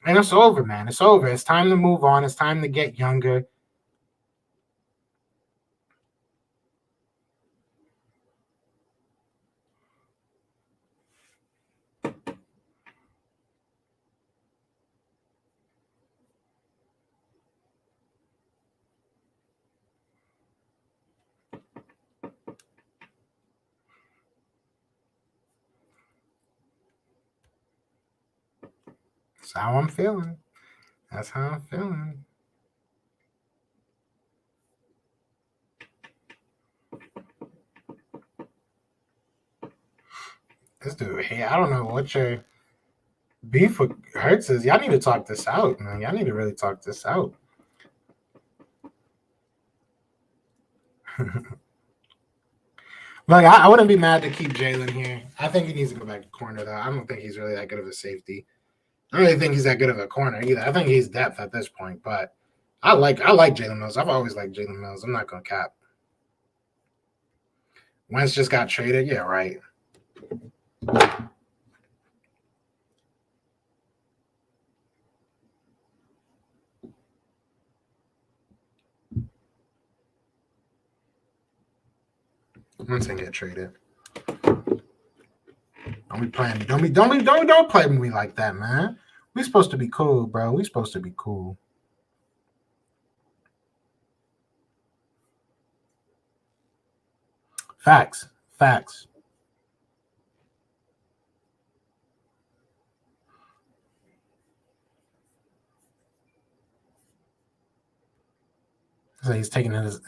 and it's over, man. It's over. It's time to move on. It's time to get younger. That's how I'm feeling. That's how I'm feeling. This dude, hey, I don't know what your beef with Hurts is. Y'all need to talk this out, man. Y'all need to really talk this out. Like, I wouldn't be mad to keep Jalen here. I think he needs to go back to corner, though. I don't think he's really that good of a safety. I don't really think he's that good of a corner either. I think he's depth at this point, but I like Jalen Mills. I've always liked Jalen Mills. I'm not gonna cap. Wentz just got traded. Yeah, right. Wentz ain't get traded. Don't be playing me. Don't play me like that, man. We supposed to be cool, bro. We supposed to be cool. Facts. So he's taking his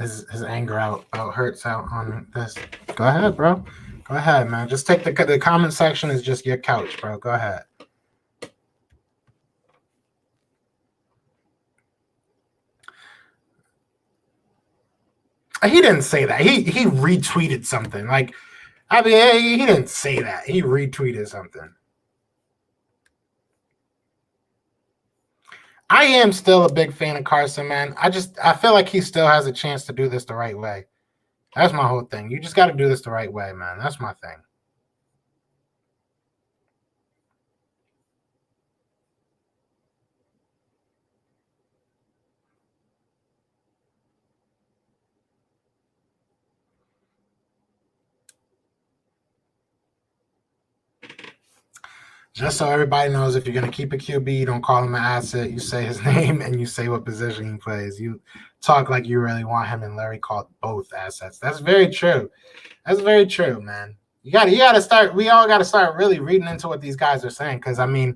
anger out Hurts out on this. Go ahead, bro. Go ahead, man. Just take the comment section is just your couch, bro. Go ahead. He didn't say that. He retweeted something. Like, I mean, he didn't say that. He retweeted something. I am still a big fan of Carson, man. I feel like he still has a chance to do this the right way. That's my whole thing. You just got to do this the right way, man. That's my thing. Just so everybody knows, if you're going to keep a QB, you don't call him an asset. You say his name and you say what position he plays. You talk like you really want him, and Larry called both assets. That's very true. That's very true, man. You got to start. We all got to start really reading into what these guys are saying, because, I mean,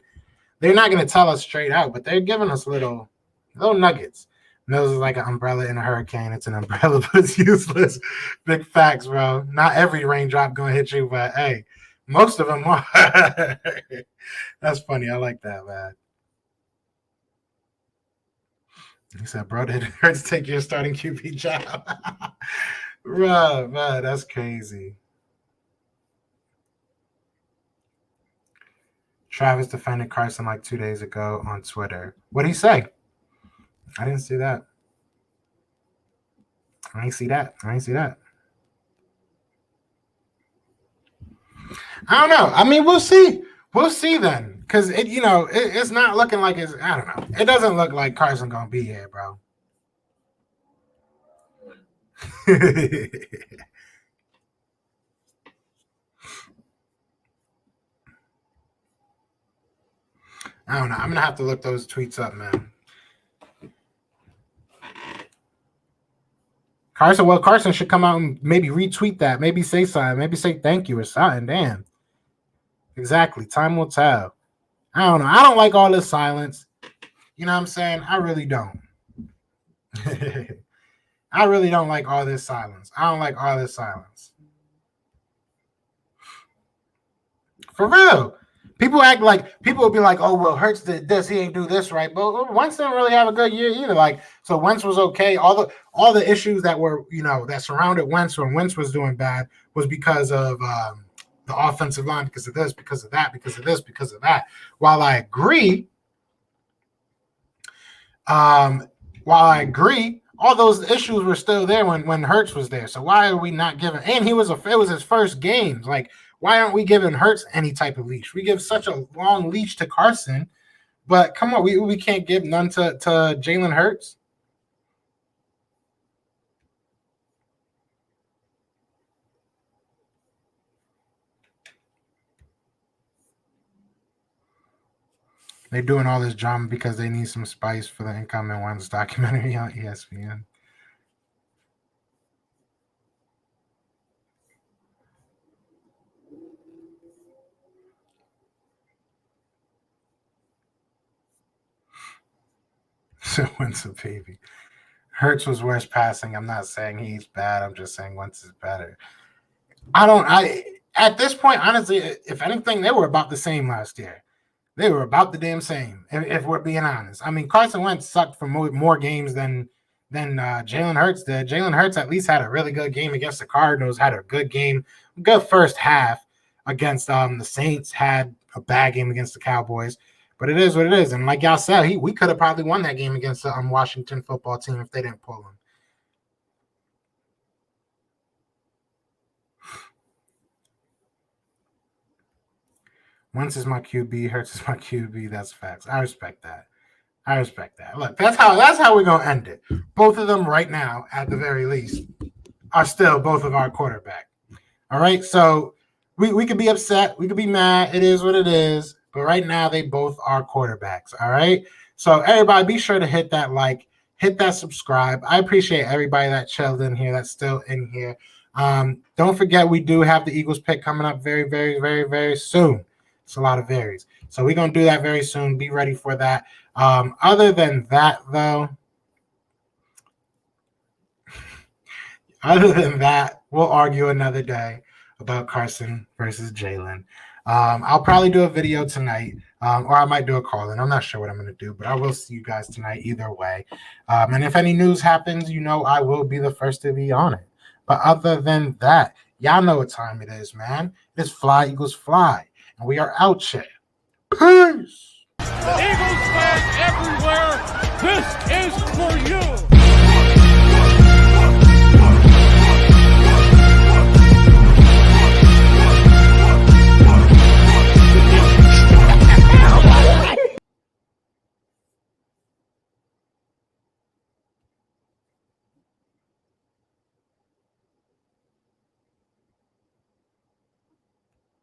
they're not going to tell us straight out, but they're giving us little nuggets. Mills is like an umbrella in a hurricane. It's an umbrella, but it's useless. Big facts, bro. Not every raindrop going to hit you, but hey, most of them are. That's funny. I like that, man. He said, bro, did it hurt to take your starting QB job? Bro, man, that's crazy. Travis defended Carson like 2 days ago on Twitter. What did he say? I didn't see that. I didn't see that. I don't know. I mean, we'll see. We'll see then. Because, it's not looking like it's – I don't know. It doesn't look like Carson going to be here, bro. I don't know. I'm going to have to look those tweets up, man. Carson should come out and maybe retweet that. Maybe say something. Maybe say thank you or something. Damn. Exactly. Time will tell. I don't know. I don't like all this silence. You know what I'm saying? I really don't. I really don't like all this silence. I don't like all this silence. For real. People will be like, oh, well, Hurts did this, he ain't do this right. But Wentz didn't really have a good year either. So Wentz was okay. All the issues that were, that surrounded Wentz when Wentz was doing bad was because of the offensive line, because of this, because of that, because of this, because of that. While I agree, all those issues were still there when Hurts was there. So why are we not giving? And it was his first games. Why aren't we giving Hurts any type of leash? We give such a long leash to Carson, but come on, we can't give none to Jalen Hurts. They're doing all this drama because they need some spice for the incoming Wentz documentary on ESPN. So Wentz a baby. Hurts was worse passing. I'm not saying he's bad. I'm just saying Wentz is better. At this point, honestly, if anything, they were about the same last year. They were about the damn same, if we're being honest. I mean, Carson Wentz sucked for more games than Jalen Hurts did. Jalen Hurts at least had a really good game against the Cardinals, had a good game, good first half against the Saints, had a bad game against the Cowboys. But it is what it is. And like y'all said, we could have probably won that game against the Washington football team if they didn't pull him. Wentz is my QB, Hurts is my QB. That's facts. I respect that. Look, that's how we're gonna end it. Both of them right now, at the very least, are still both of our quarterback. All right. So we could be upset, we could be mad. It is what it is. But right now, they both are quarterbacks. All right. So everybody, be sure to hit that like, hit that subscribe. I appreciate everybody that chilled in here, that's still in here. Don't forget, we do have the Eagles pick coming up very, very, very, very soon. It's a lot of varies. So we're going to do that very soon. Be ready for that. Other than that, we'll argue another day about Carson versus Jalen. I'll probably do a video tonight, or I might do a call-in. I'm not sure what I'm going to do, but I will see you guys tonight either way. And if any news happens, I will be the first to be on it. But other than that, y'all know what time it is, man. It's Fly Eagles Fly. And we are out here. Peace. Eagles fans everywhere, this is for you.